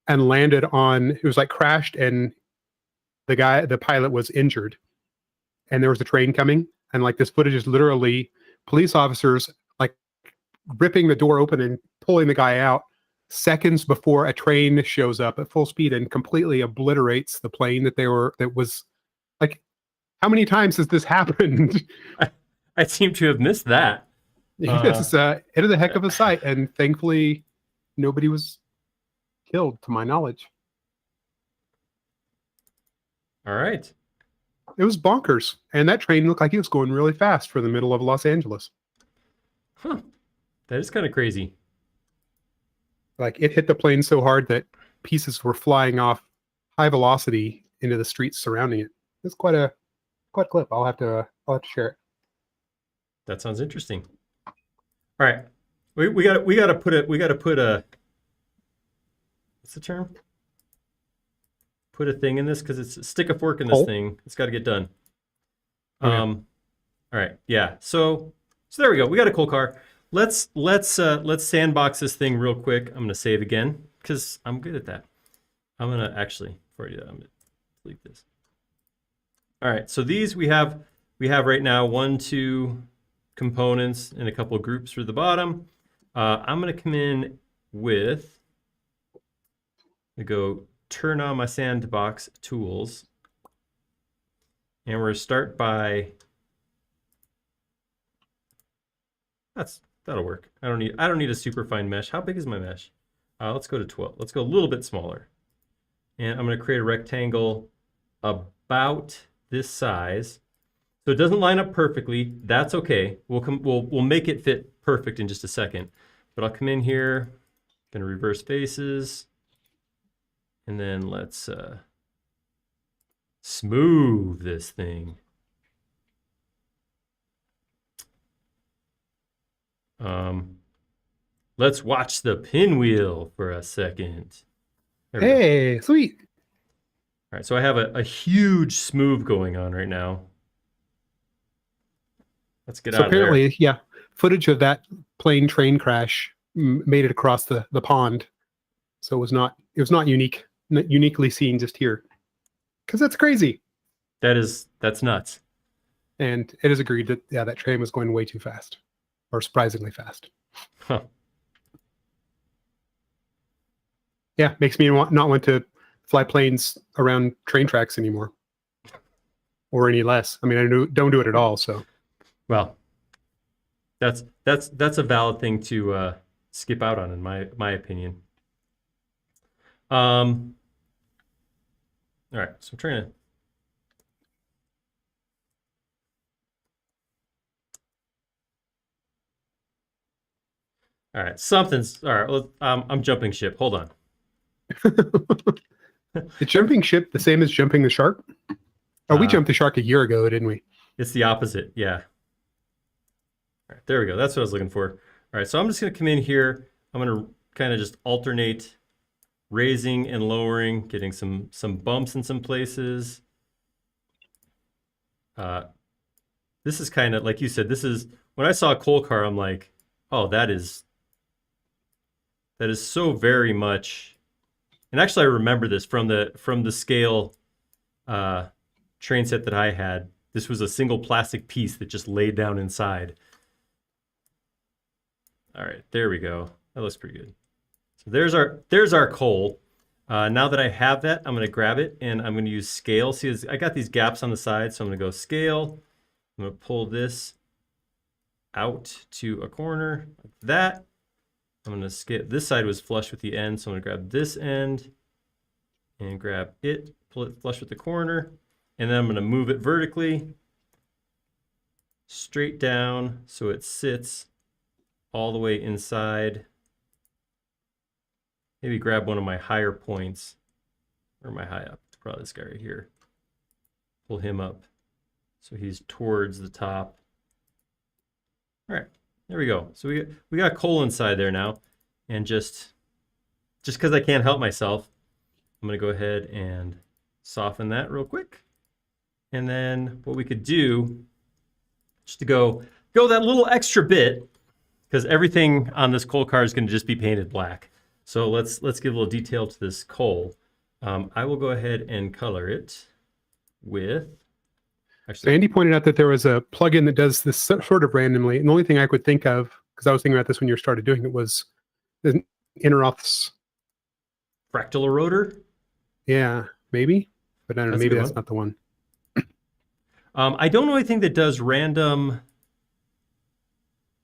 and landed on. It was like crashed, and the pilot was injured, and there was a train coming, and like this footage is literally police officers like ripping the door open and pulling the guy out seconds before a train shows up at full speed and completely obliterates the plane that was like. How many times has this happened? I seem to have missed that. It's it is a heck of a sight, and thankfully nobody was killed to my knowledge. All right. It was bonkers, and that train looked like it was going really fast for the middle of Los Angeles. Huh. That is kind of crazy. Like it hit the plane so hard that pieces were flying off high velocity into the streets surrounding it. It's quite a clip. I'll have to share it. That sounds interesting. All right, we got to put a what's the term? Put a thing in this because it's stick a fork in this thing. It's got to get done. Okay. All right, yeah. So there we go. We got a coal car. Let's sandbox this thing real quick. I'm gonna save again because I'm good at that. I'm gonna actually before I do that, I'm gonna delete this. All right, so these we have right now 1, 2 components and a couple of groups for the bottom. I'm gonna come in with go turn on my sandbox tools, and we're gonna start by that'll work. I don't need a super fine mesh. How big is my mesh? Let's go to 12. Let's go a little bit smaller. And I'm going to create a rectangle about this size. So it doesn't line up perfectly. That's okay. We'll make it fit perfect in just a second. But I'll come in here, going to reverse faces, and then let's smooth this thing. Let's watch the pinwheel for a second. Hey, sweet. All right, so I have a huge smooth going on right now. Let's get out of there. So apparently, yeah, footage of that plane train crash made it across the pond. So it was not uniquely seen just here. Because that's crazy. That's nuts. And it is agreed that that train was going way too fast. Or surprisingly fast. Huh. Yeah, makes me not want to fly planes around train tracks anymore, or any less. I mean, I don't do it at all. So, well, that's a valid thing to skip out on, in my opinion. All right, so I'm trying to. All right, something's all right. I'm jumping ship. Hold on. Is jumping ship the same as jumping the shark? Oh, we jumped the shark a year ago, didn't we? It's the opposite. Yeah. All right, there we go. That's what I was looking for. All right, so I'm just going to come in here. I'm going to kind of just alternate raising and lowering, getting some bumps in some places. This is kind of like you said. This is when I saw a coal car, I'm like, oh, that is so very much. And actually, I remember this from the scale train set that I had. This was a single plastic piece that just laid down inside. All right, there we go. That looks pretty good. So there's our coal. Now that I have that, I'm going to grab it and I'm going to use scale. See, I got these gaps on the side, so I'm going to go scale. I'm going to pull this out to a corner like that. I'm going to skip. This side was flush with the end, so I'm going to grab this end and grab it, pull it flush with the corner, and then I'm going to move it vertically straight down so it sits all the way inside. Maybe grab one of my higher points, or my high up, probably this guy right here. Pull him up so he's towards the top. All right. There we go. So we got coal inside there now, and just because I can't help myself, I'm gonna go ahead and soften that real quick. And then what we could do, just to go that little extra bit, because everything on this coal car is gonna just be painted black. So let's give a little detail to this coal. I will go ahead and color it with. So Andy pointed out that there was a plugin that does this sort of randomly. And the only thing I could think of, because I was thinking about this when you started doing it, was the Interroth's fractal eroder. Yeah, maybe, but I don't know. Maybe that's not the one. I don't know anything that does random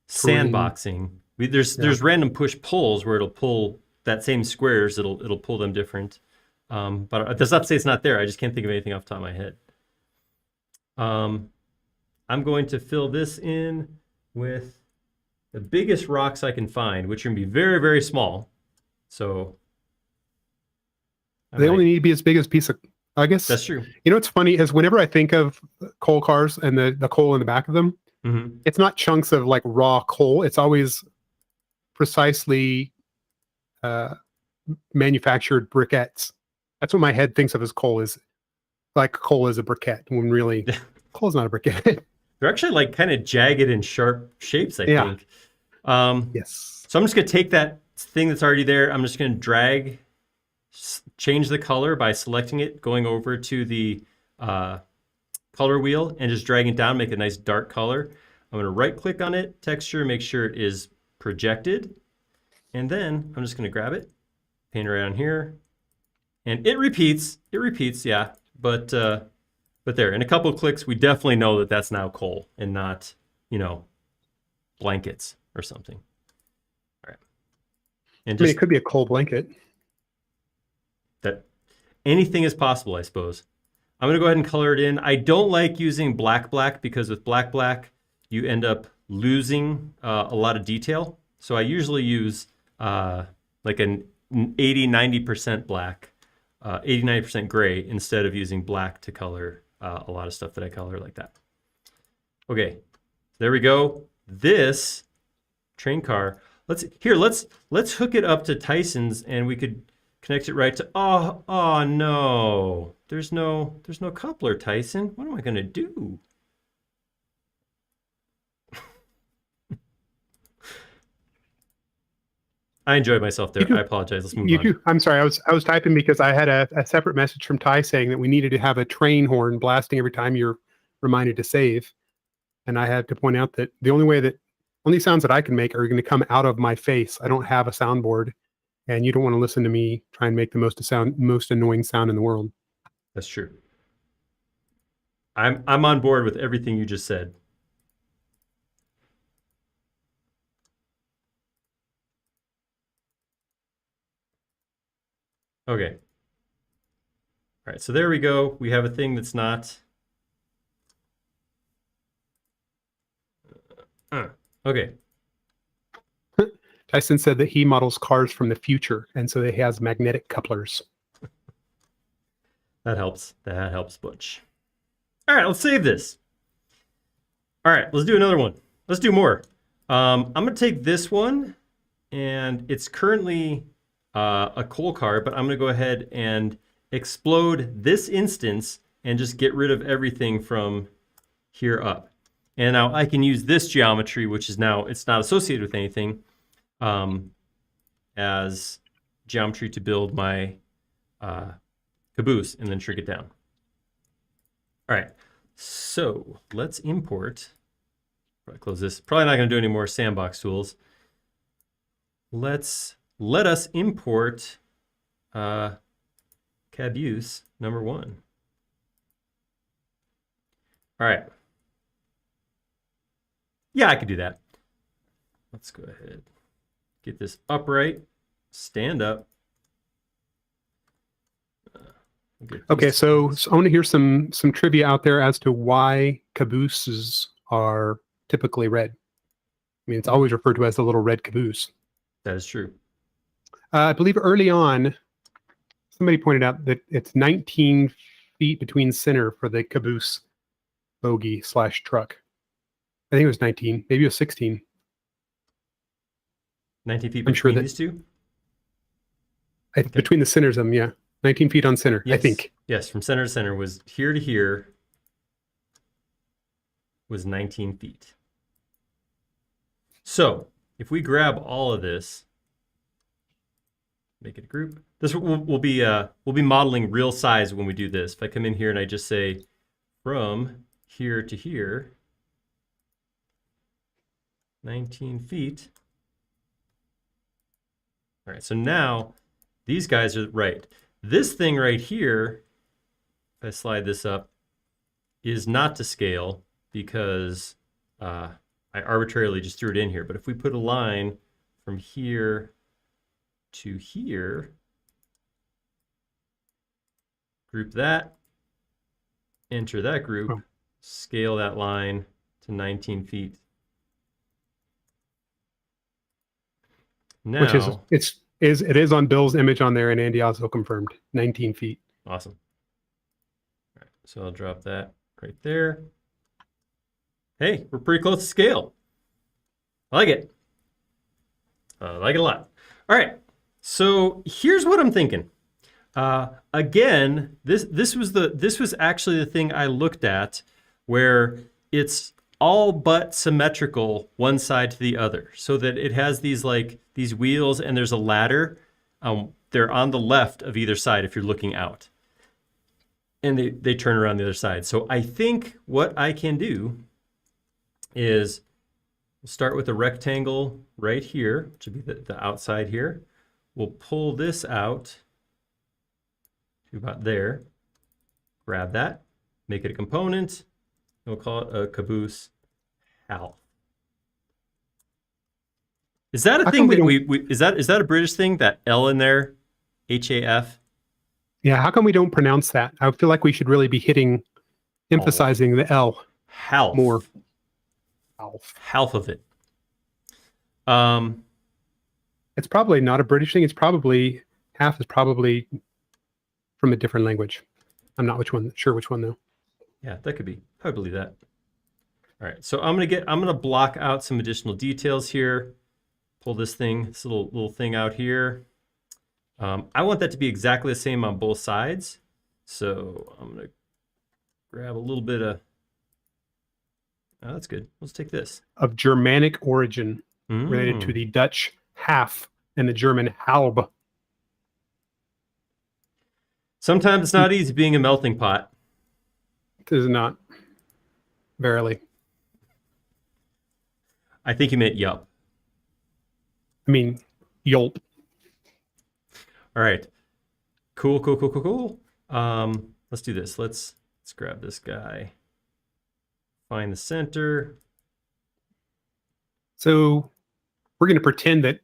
sandboxing. There's random push pulls where it'll pull that same squares. It'll pull them different. But it does not say it's not there. I just can't think of anything off the top of my head. I'm going to fill this in with the biggest rocks I can find, which are going to be very, very small. So They only need to be as big as a piece of, I guess. That's true. You know what's funny is whenever I think of coal cars and the coal in the back of them, it's not chunks of like raw coal. It's always precisely manufactured briquettes. That's what my head thinks of as coal, is like coal is a briquette, when really coal's not a briquette. They're actually like kind of jagged and sharp shapes, I think. Yes. So I'm just going to take that thing that's already there. I'm just going to change the color by selecting it, going over to the color wheel and just dragging it down, make a nice dark color. I'm going to right click on it, texture, make sure it is projected. And then I'm just going to grab it, paint it right on here. And it repeats, yeah. But there, in a couple of clicks, we definitely know that that's now coal and not, blankets or something. All right. And I mean, it could be a coal blanket. That anything is possible, I suppose. I'm going to go ahead and color it in. I don't like using black because with black, you end up losing a lot of detail. So I usually use like an 80-90% black, 80-90% gray instead of using black to color a lot of stuff that I color like that. Okay, there we go. This train car. Let's hook it up to Tyson's, and we could connect it right to. Oh no! There's no coupler, Tyson. What am I gonna do? I enjoyed myself there. I apologize. Let's move on. I'm sorry. I was typing because I had a separate message from Ty saying that we needed to have a train horn blasting every time you're reminded to save, and I had to point out that the only sounds that I can make are going to come out of my face. I don't have a soundboard, and you don't want to listen to me try and make the most annoying sound in the world. That's true. I'm on board with everything you just said. Okay. All right, so there we go. We have a thing that's not. Okay. Tyson said that he models cars from the future, and so he has magnetic couplers. That helps. That helps, Butch. All right, let's save this. All right, let's do another one. Let's do more. I'm going to take this one, and it's currently a coal car, but I'm going to go ahead and explode this instance and just get rid of everything from here up. And now I can use this geometry, which is now, it's not associated with anything, as geometry to build my Caboose and then shrink it down. All right, so let's import. Probably close this. Probably not going to do any more sandbox tools. Let us import Caboose number 1. All right. Yeah, I could do that. Let's go ahead. Get this upright. Stand up. Okay, so I want to hear some trivia out there as to why cabooses are typically red. I mean, it's always referred to as the little red caboose. That is true. I believe early on, somebody pointed out that it's 19 feet between center for the caboose bogie / truck. I think it was 19. Maybe it was 16. 19 feet between these two? Between the centers of them, yeah. 19 feet on center, yes. I think. Yes, from center to center was here to here was 19 feet. So if we grab all of this, make it a group. This we'll be modeling real size when we do this. If I come in here and I just say from here to here, 19 feet. All right, so now these guys are right. This thing right here, if I slide this up, is not to scale because I arbitrarily just threw it in here. But if we put a line from here to here, group that, enter that group, scale that line to 19 feet. Now, which is It is on Bill's image on there, and Andy also confirmed 19 feet. Awesome. All right, so I'll drop that right there. Hey, we're pretty close to scale. I like it. I like it a lot. All right, so here's what I'm thinking. Again, this was actually the thing I looked at, where it's all but symmetrical one side to the other, so that it has these wheels and there's a ladder. They're on the left of either side if you're looking out, and they turn around the other side. So I think what I can do is start with a rectangle right here, which would be the outside here. We'll pull this out to about there, grab that, make it a component, and we'll call it a Caboose half. Is that a thing that is that a British thing, that L in there, HAF? Yeah, how come we don't pronounce that? I feel like we should really be emphasizing the L half more. Half of it. It's probably not a British thing. It's probably half is probably from a different language. I'm not sure which one though. Yeah, that could be. I would believe that. All right, so I'm gonna block out some additional details here. Pull this little thing out here. I want that to be exactly the same on both sides. So I'm gonna grab a little bit of. Oh, that's good. Let's take this. Of Germanic origin, related to the Dutch half and the German halb. Sometimes it's not easy being a melting pot. It is not. Verily. I think you meant yup. I mean, yulp. All right. Cool. Let's do this. Let's grab this guy. Find the center. So we're going to pretend that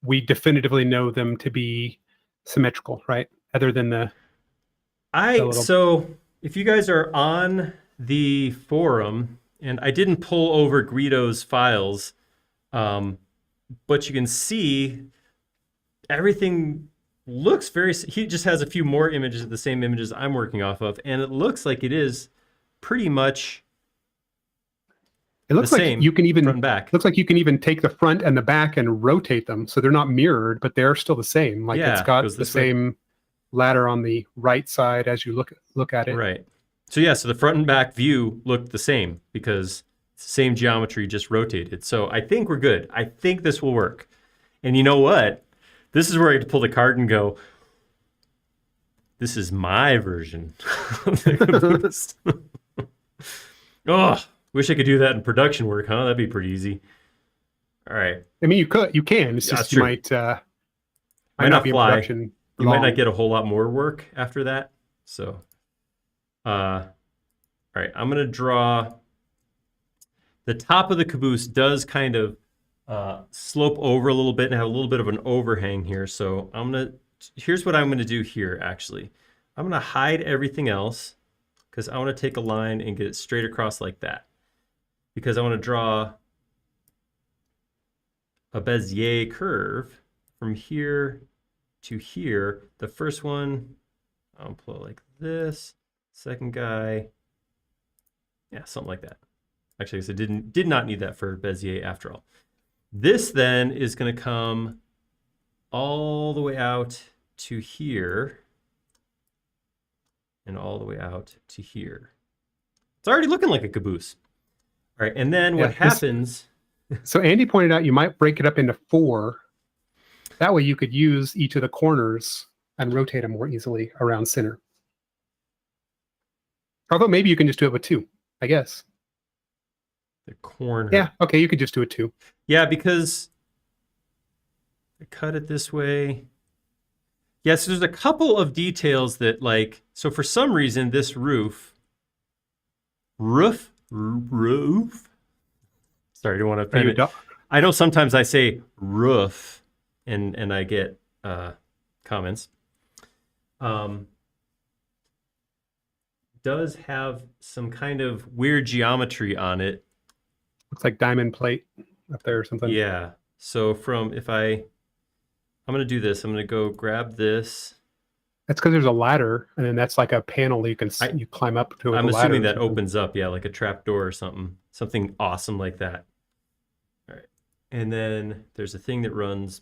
we definitively know them to be symmetrical, right? Other than so if you guys are on the forum, and I didn't pull over Guido's files, but you can see everything looks he just has a few more images, the same images I'm working off of, and it looks like it is pretty much. It looks like you can even looks like you can even take the front and the back and rotate them, so they're not mirrored, but they're still the same. Like it's got the same ladder on the right side as you look at it. Right. So yeah, so the front and back view looked the same because it's the same geometry, just rotated. So I think we're good. I think this will work. And you know what? This is where I get to pull the card and go, this is my version. Oh, wish I could do that in production work, huh? That'd be pretty easy. All right. I mean, you can. It's just you might not be in production. You might not get a whole lot more work after that. So, all right, I'm going to draw. The top of the caboose does kind of slope over a little bit and have a little bit of an overhang here. So here's what I'm going to do here, actually. I'm going to hide everything else because I want to take a line and get it straight across like that. Because I want to draw a Bezier curve from here to here. The first one, I'll pull it like this. Second guy, yeah, something like that. Actually, I did not need that for Bezier after all. This then is going to come all the way out to here and all the way out to here. It's already looking like a caboose. All right, and then what happens... So Andy pointed out you might break it up into 4. That way you could use each of the corners and rotate them more easily around center. Although maybe you can just do it with 2, I guess. The corner. Yeah, okay, you could just do it 2. Yeah, because I cut it this way. Yes, there's a couple of details that so for some reason this roof. Sorry, I don't want to offend it. I know sometimes I say roof and I get comments. Does have some kind of weird geometry on it. Looks like diamond plate up there or something. Yeah. So if I I'm gonna do this. I'm gonna go grab this. That's because there's a ladder, and then that's like a panel you can you climb up to with I'm a ladder. assuming that opens up, yeah, like a trap door or something awesome like that. All right, and then there's a thing that runs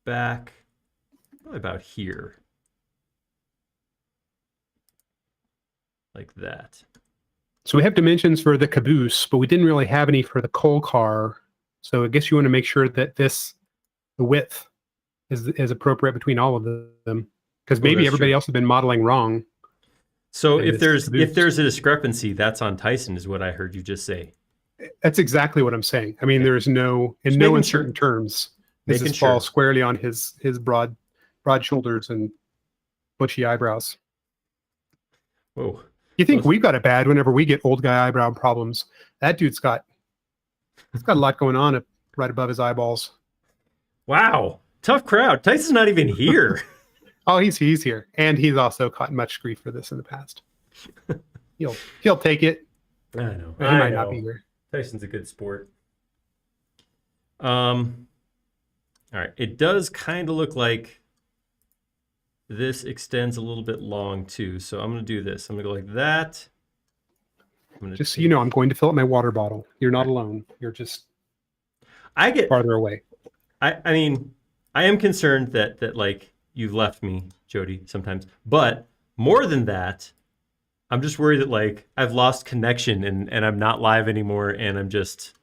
back, probably about here, like that. So we have dimensions for the Caboose, but we didn't really have any for the coal car. So I guess you want to make sure that the width is appropriate between all of them, because maybe everybody else has been modeling wrong. So if there's a discrepancy, that's on Tyson, is what I heard you just say. That's exactly what I'm saying. I mean, there's no uncertain terms. This falls squarely on his broad shoulders and bushy eyebrows. Whoa. You think we've got it bad whenever we get old guy eyebrow problems? That dude's got a lot going on right above his eyeballs. Wow. Tough crowd. Tyson's not even here. Oh, he's here. And he's also caught much grief for this in the past. He'll take it. I know. He might not be here. Tyson's a good sport. All right. It does kind of look like this extends a little bit long too. So I'm going to do this. I'm going to go like that. Just so you know, I'm going to fill up my water bottle. You're not alone. You're just farther away. I mean, I am concerned that like you've left me, Jody, sometimes. But more than that, I'm just worried that like I've lost connection and I'm not live anymore and I'm just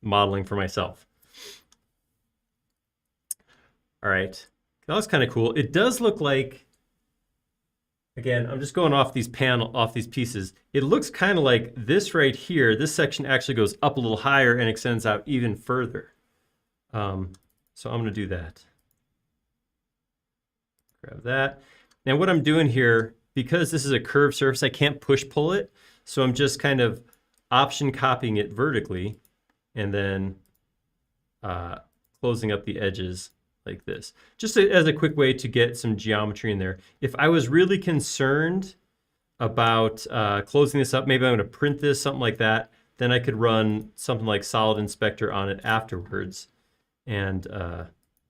modeling for myself. All right. That was kind of cool. It does look like, again, I'm just going off these pieces. It looks kind of like this right here. This section actually goes up a little higher and extends out even further. So I'm going to do that. Grab that. Now what I'm doing here, because this is a curved surface, I can't push-pull it. So I'm just kind of option copying it vertically and then closing up the edges like this. Just as a quick way to get some geometry in there. If I was really concerned about closing this up, maybe I'm going to print this, something like that, then I could run something like Solid Inspector on it afterwards and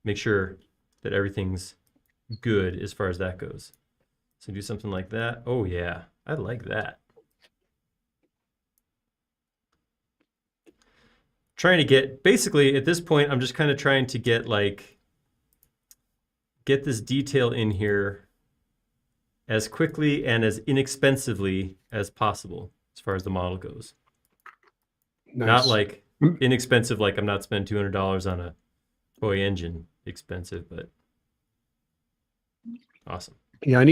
make sure that everything's good as far as that goes. So do something like that. Oh yeah, I like that. Trying to get, basically at this point, I'm just kind of trying to get this detail in here as quickly and as inexpensively as possible as far as the model goes. Nice. Not like inexpensive, like I'm not spending $200 on a toy engine expensive, but awesome. Yeah,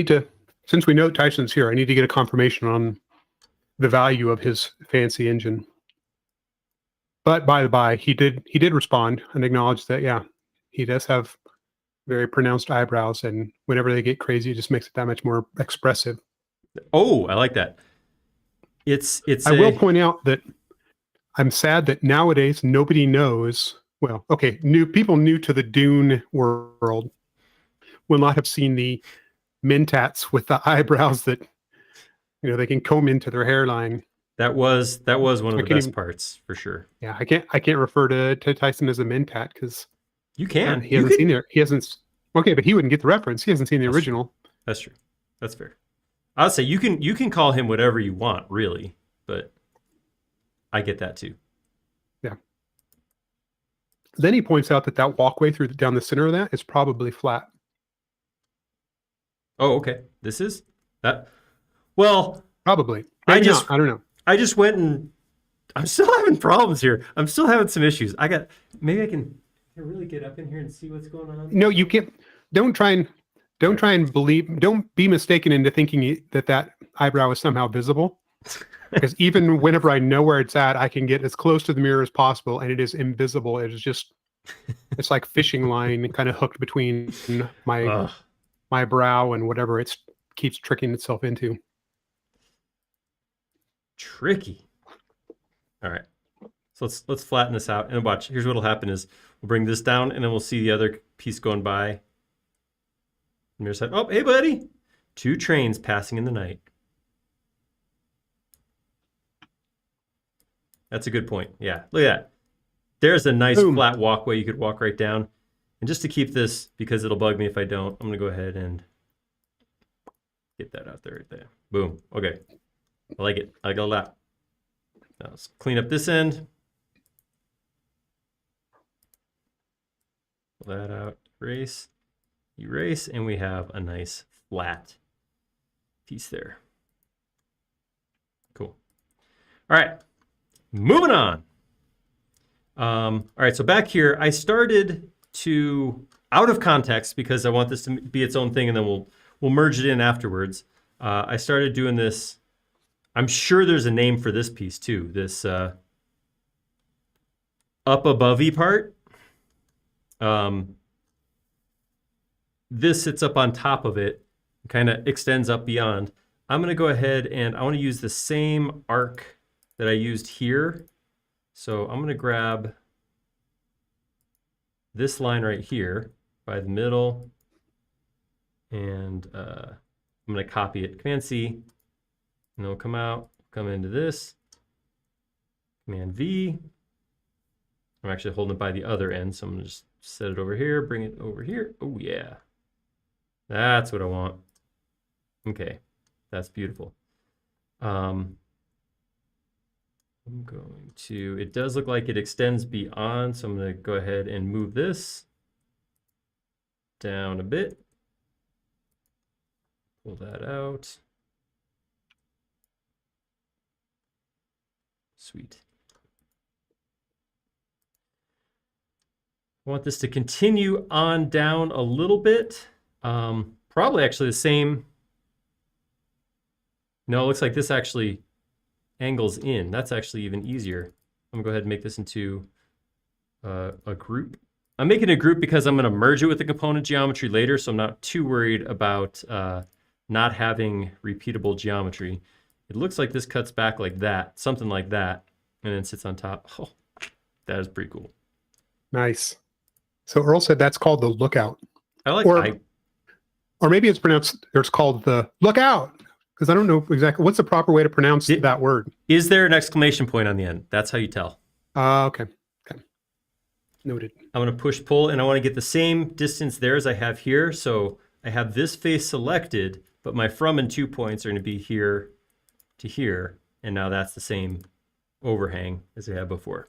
since we know Tyson's here, I need to get a confirmation on the value of his fancy engine. But by the by, he did respond and acknowledge that, yeah, he does have very pronounced eyebrows, and whenever they get crazy, it just makes it that much more expressive. Oh, I like that. I will point out that I'm sad that nowadays nobody knows. Well, okay, people new to the Dune world will not have seen the Mentats with the eyebrows that they can comb into their hairline. That was one of the best parts for sure. Yeah, I can't refer to Tyson as a Mentat because you can. He hasn't seen it. He hasn't. Okay, but he wouldn't get the reference. He hasn't seen the original. True. That's true. That's fair. I'll say you can call him whatever you want, really, but I get that too. Yeah. Then he points out that walkway down the center of that is probably flat. Oh, okay. This is that. Well, probably. I don't know. I just went and I'm still having problems here. I'm still having some issues. Maybe I can really get up in here and see what's going on. No, you can't. Don't try and believe. Don't be mistaken into thinking that eyebrow is somehow visible. Because even whenever I know where it's at, I can get as close to the mirror as possible, and it is invisible. It is just, it's like fishing line kind of hooked between my brow and whatever it keeps tricking itself into. Tricky. All right. So let's flatten this out and watch. Here's what'll happen is we'll bring this down and then we'll see the other piece going by. Mirror side. Oh, hey buddy. 2 trains passing in the night. That's a good point. Yeah. Look at that. There's a nice flat walkway you could walk right down. And just to keep this, because it'll bug me if I don't, I'm going to go ahead and get that out there right there. Boom. Okay. I like it. I like a lot. Now let's clean up this end. Pull that out. Erase. Erase. And we have a nice flat piece there. Cool. All right. Moving on. All right. So back here, I started to, out of context, because I want this to be its own thing, and then we'll merge it in afterwards. I started doing this. I'm sure there's a name for this piece too. This up above-y part. This sits up on top of it, kind of extends up beyond. I'm going to go ahead and I want to use the same arc that I used here. So I'm going to grab this line right here by the middle, and I'm going to copy it. Command C, and it'll come out, come into this. Command V. I'm actually holding it by the other end, so I'm going to just set it over here, bring it over here. Oh, yeah. That's what I want. Okay, that's beautiful. I'm going to, it does look like it extends beyond, so I'm going to go ahead and move this down a bit. Pull that out. Sweet. I want this to continue on down a little bit. Probably actually the same. No, it looks like this actually angles in. That's actually even easier. I'm gonna go ahead and make this into a group. I'm making a group because I'm gonna merge it with the component geometry later, so I'm not too worried about not having repeatable geometry. It looks like this cuts back like that, something like that, and then sits on top. Oh, that is pretty cool. Nice. So Earl said that's called the lookout. I like or maybe it's pronounced, or it's called the lookout, because I don't know exactly what's the proper way to pronounce that word. Is there an exclamation point on the end? That's how you tell. Okay. Okay. Noted. I'm going to push pull, and I want to get the same distance there as I have here. So I have this face selected, but my from and to points are going to be here to here, and now that's the same overhang as I had before.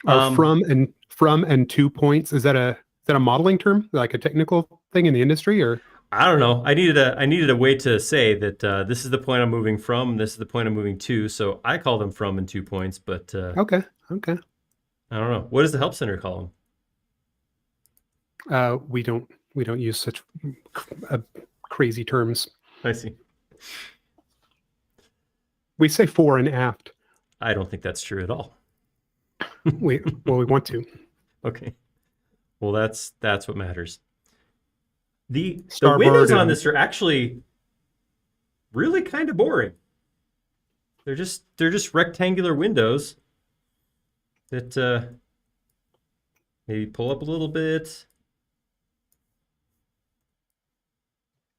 From and to points, is that a modeling term, like a technical thing in the industry, or? I don't know. I needed a way to say that this is the point I'm moving from, this is the point I'm moving to. So I call them from and 2 points, but Okay. I don't know. What does the Help Center call them? We don't use such crazy terms. I see. We say fore and aft. I don't think that's true at all. we want to. Okay. Well, that's what matters. The Starboard windows on this are actually really kind of boring. They're just rectangular windows that maybe pull up a little bit.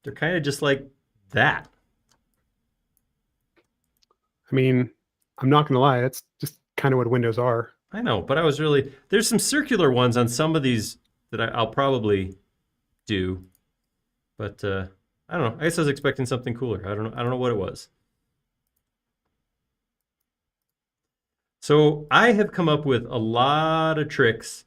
They're kind of just like that. I mean, I'm not going to lie. That's just kind of what windows are. I know, but there's some circular ones on some of these that I'll probably do. But I don't know. I guess I was expecting something cooler. I don't know what it was. So I have come up with a lot of tricks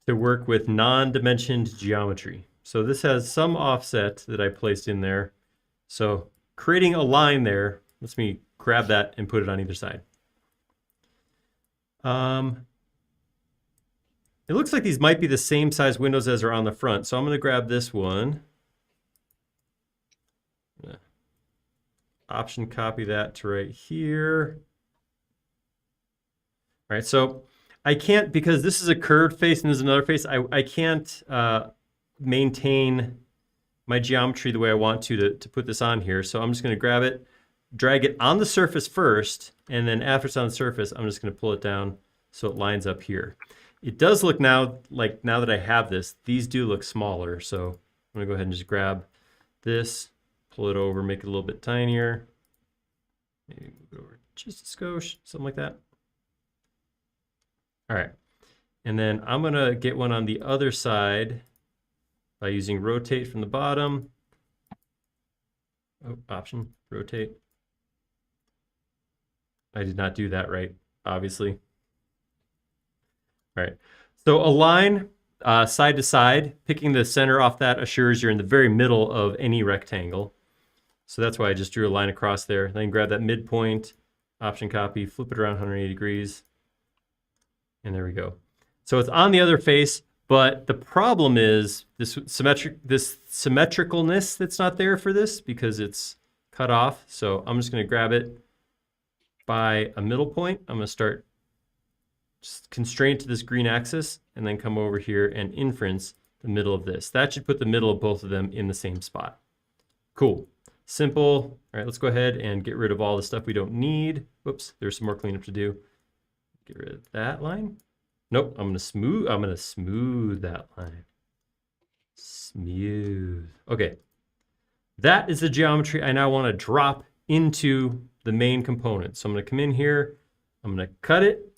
to work with non-dimensioned geometry. So this has some offset that I placed in there. So creating a line there lets me grab that and put it on either side. It looks like these might be the same size windows as are on the front. So I'm going to grab this one. Option copy that to right here. All right, so I can't, because this is a curved face and there's another face, I can't maintain my geometry the way I want to put this on here. So I'm just going to grab it, drag it on the surface first, and then after it's on the surface, I'm just going to pull it down so it lines up here. It does look now that I have this, these do look smaller. So I'm going to go ahead and just grab this, pull it over, make it a little bit tinier. Maybe move it over just a skosh, something like that. All right. And then I'm going to get one on the other side by using rotate from the bottom. Oh, option, rotate. I did not do that right, obviously. All right, so align side to side. Picking the center off that assures you're in the very middle of any rectangle. So that's why I just drew a line across there. Then grab that midpoint, option copy, flip it around 180 degrees. And there we go. So it's on the other face, but the problem is this symmetricalness that's not there for this because it's cut off. So I'm just going to grab it by a middle point. I'm going to start just constrained to this green axis and then come over here and inference the middle of this. That should put the middle of both of them in the same spot. Cool. Simple. All right, let's go ahead and get rid of all the stuff we don't need. Whoops, there's some more cleanup to do. Get rid of that line. Nope, I'm gonna smooth that line. Smooth. Okay. That is the geometry I now want to drop into the main component. So I'm gonna come in here, I'm gonna cut it,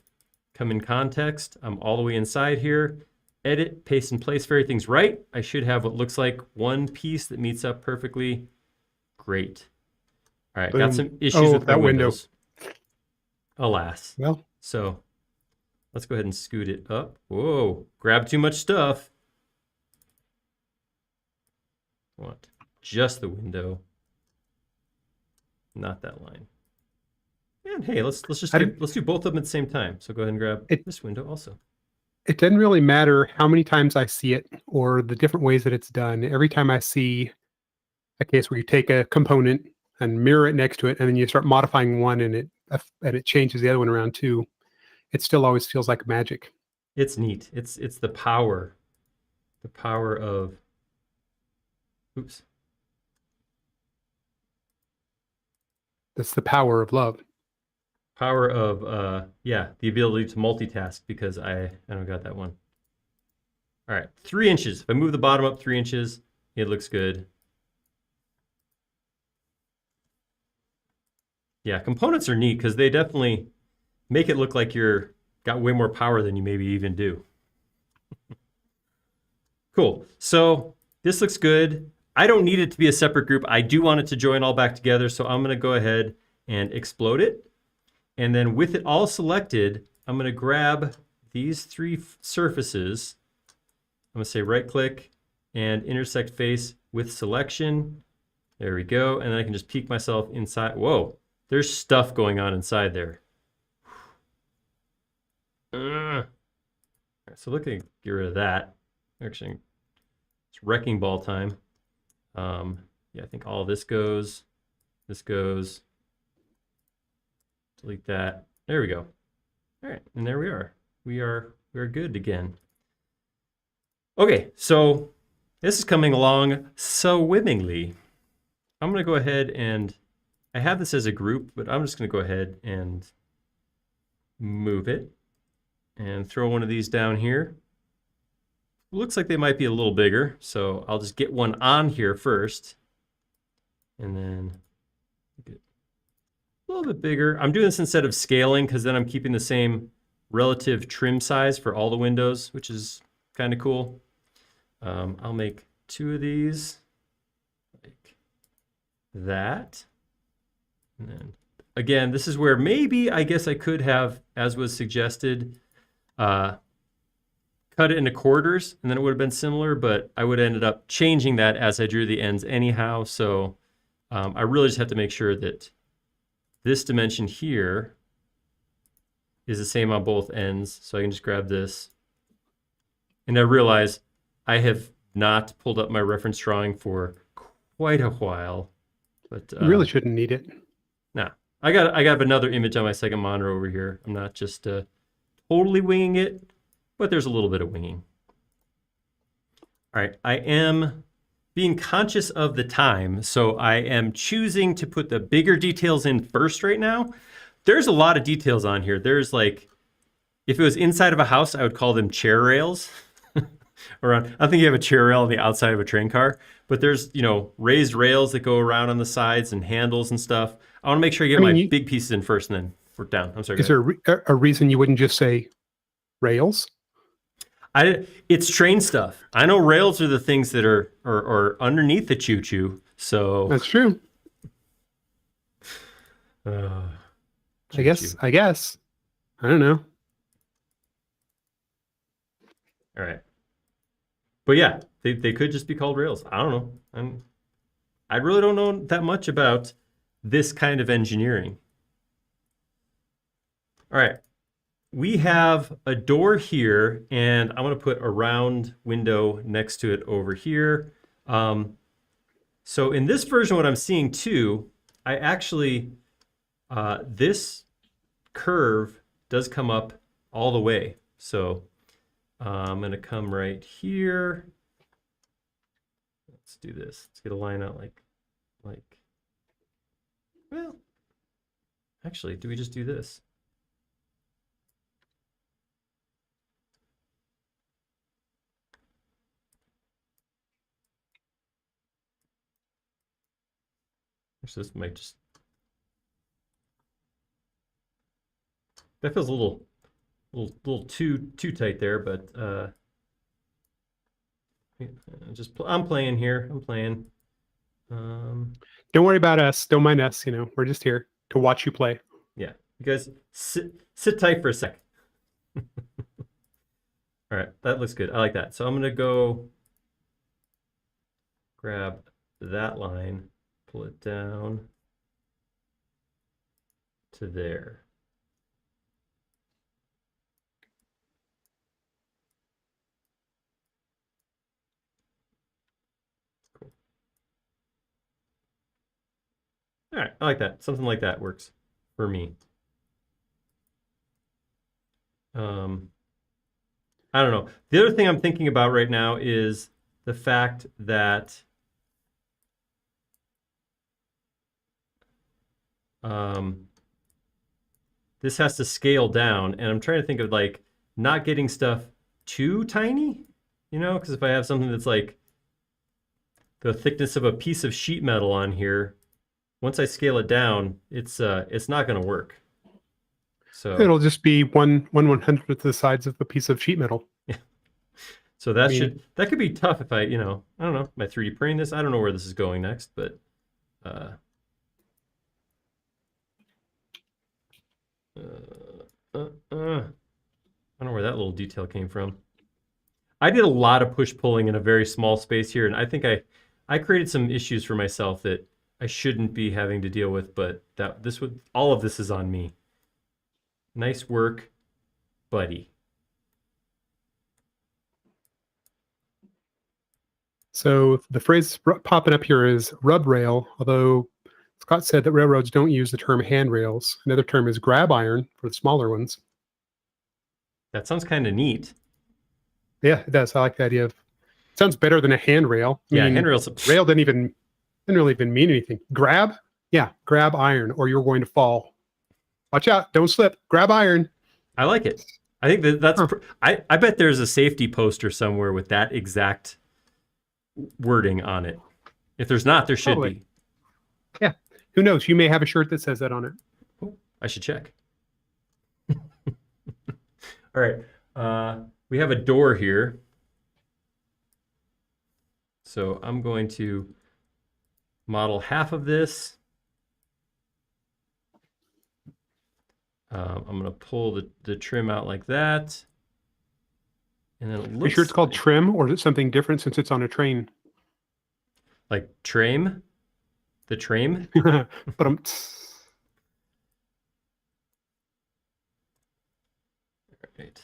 come in context, I'm all the way inside here, edit, paste and place if everything's right. I should have what looks like one piece that meets up perfectly. Great. All right, Boom. got some issues with that window. windows. Alas. Well, so let's go ahead and scoot it up. Whoa, grab too much stuff. Want just the window, not that line. And hey, let's do both of them at the same time. So go ahead and grab this window also. It doesn't really matter how many times I see it or the different ways that it's done. Every time I see a case where you take a component and mirror it next to it, and then you start modifying one, and it changes the other one around too, it still always feels like magic. It's neat. It's the power of. Oops. That's the power of love. Power of yeah, the ability to multitask because I don't got that one. All right, 3 inches. If I move the bottom up 3 inches, it looks good. Yeah, components are neat because they definitely make it look like you're got way more power than you maybe even do. Cool. So this looks good. I don't need it to be a separate group. I do want it to join all back together, so I'm going to go ahead and explode it. And then with it all selected, I'm going to grab these 3 surfaces. I'm going to say right-click and intersect face with selection. There we go. And then I can just peek myself inside. Whoa. There's stuff going on inside there. Right, so look at get rid of that. Actually, it's wrecking ball time. Yeah, I think all of this goes. This goes. Delete that. There we go. All right, and there we are. We're good again. Okay, so this is coming along swimmingly. I'm going to go ahead and I have this as a group, but I'm just going to go ahead and move it and throw one of these down here. It looks like they might be a little bigger, so I'll just get one on here first and then get a little bit bigger. I'm doing this instead of scaling because then I'm keeping the same relative trim size for all the windows, which is kind of cool. I'll make 2 of these like that. And then again, this is where maybe I guess I could have, as was suggested, cut it into quarters and then it would have been similar, but I would have ended up changing that as I drew the ends anyhow. So I really just have to make sure that this dimension here is the same on both ends. So I can just grab this. And I realize I have not pulled up my reference drawing for quite a while. But You really shouldn't need it. Nah, I got another image on my second monitor over here. I'm not just totally winging it, but there's a little bit of winging. All right, I am being conscious of the time, so I am choosing to put the bigger details in first right now. There's a lot of details on here. There's like, if it was inside of a house, I would call them chair rails. Around, I think you have a chair rail on the outside of a train car, but there's, you know, raised rails that go around on the sides and handles and stuff. I want to make sure I get my big pieces in first and then work down. I'm sorry. Is there a reason you wouldn't just say rails? It's train stuff. I know rails are the things that are underneath the choo-choo. So That's true. uh, I guess. I guess. I don't know. All right. But yeah, they could just be called rails. I don't know. I really don't know that much about this kind of engineering. All right. We have a door here, and I'm going to put a round window next to it over here. So in this version, what I'm seeing too, I actually, this curve does come up all the way. So I'm going to come right here. Let's do this. Let's get a line out like, well, actually, do we just do this? Actually, this might just, that feels a little too tight there, but I'm playing here. I'm playing. Don't worry about us. Don't mind us. We're just here to watch you play. Yeah, you guys sit tight for a sec. All right, that looks good. I like that. So I'm gonna go grab that line, pull it down to there. Cool. All right, I like that. Something like that works for me. I don't know. The other thing I'm thinking about right now is the fact that this has to scale down, and I'm trying to think of like not getting stuff too tiny, because if I have something that's like the thickness of a piece of sheet metal on here, once I scale it down, it's not going to work. So it'll just be 1/100th of the size of a piece of sheet metal. Yeah. So that could be tough if I don't know, my 3D printing this. I don't know where this is going next, but I don't know where that little detail came from. I did a lot of push pulling in a very small space here, and I think I created some issues for myself that I shouldn't be having to deal with, but all of this is on me. Nice work, buddy. So the phrase popping up here is rub rail, although Scott said that railroads don't use the term handrails. Another term is grab iron for the smaller ones. That sounds kind of neat. Yeah, it does. I like the idea of. It sounds better than a handrail. Handrails. Rail didn't really even mean anything. Grab, grab iron, or you're going to fall. Watch out! Don't slip. Grab iron. I like it. I think that's. I bet there's a safety poster somewhere with that exact wording on it. If there's not, there should be. Yeah. Who knows? You may have a shirt that says that on it. Oh, I should check. All right. We have a door here. So I'm going to model half of this. I'm going to pull the trim out like that. And then Are you sure it's called trim, or is it something different since it's on a train? Like trim? The trim? But Right.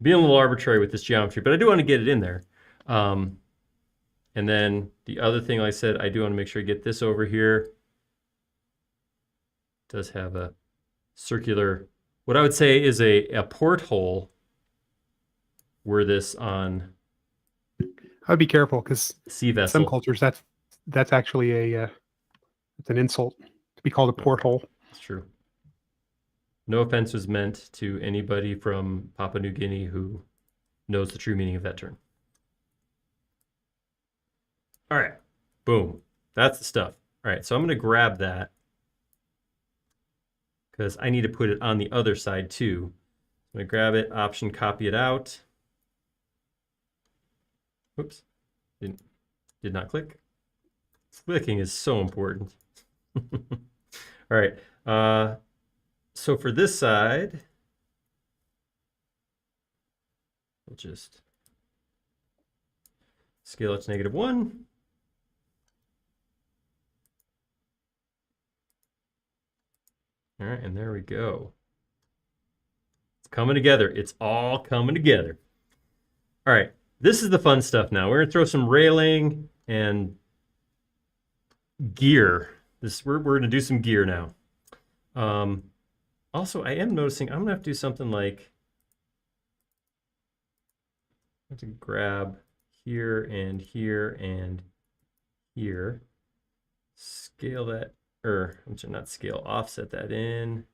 Being a little arbitrary with this geometry, but I do want to get it in there. And then the other thing I said, I do want to make sure I get this over here. It does have a circular, what I would say is a porthole. Were this on I'd be careful, because sea vessel. Some cultures that's actually it's an insult to be called a porthole. It's true. No offense was meant to anybody from Papua New Guinea who knows the true meaning of that term. All right, boom. That's the stuff. All right, so I'm going to grab that because I need to put it on the other side too. I'm going to grab it, Option, copy it out. Whoops, did not click. Clicking is so important. All right, so for this side, we'll just scale it to -1. All right, and there we go. It's coming together. It's all coming together. All right, this is the fun stuff now. We're gonna throw some railing and gear. We're gonna do some gear now. Also, I am noticing I'm gonna have to do something like I have to grab here and here and here. Scale that, or I'm sorry, not scale, offset that in.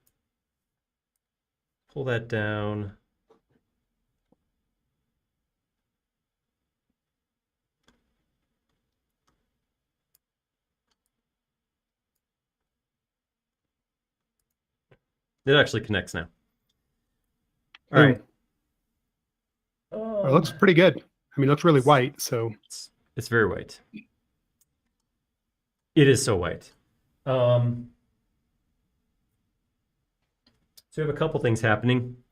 Pull that down. It actually connects now. All right. It looks pretty good. I mean, it looks really white, so. It's very white. It is so white. So we have a couple things happening.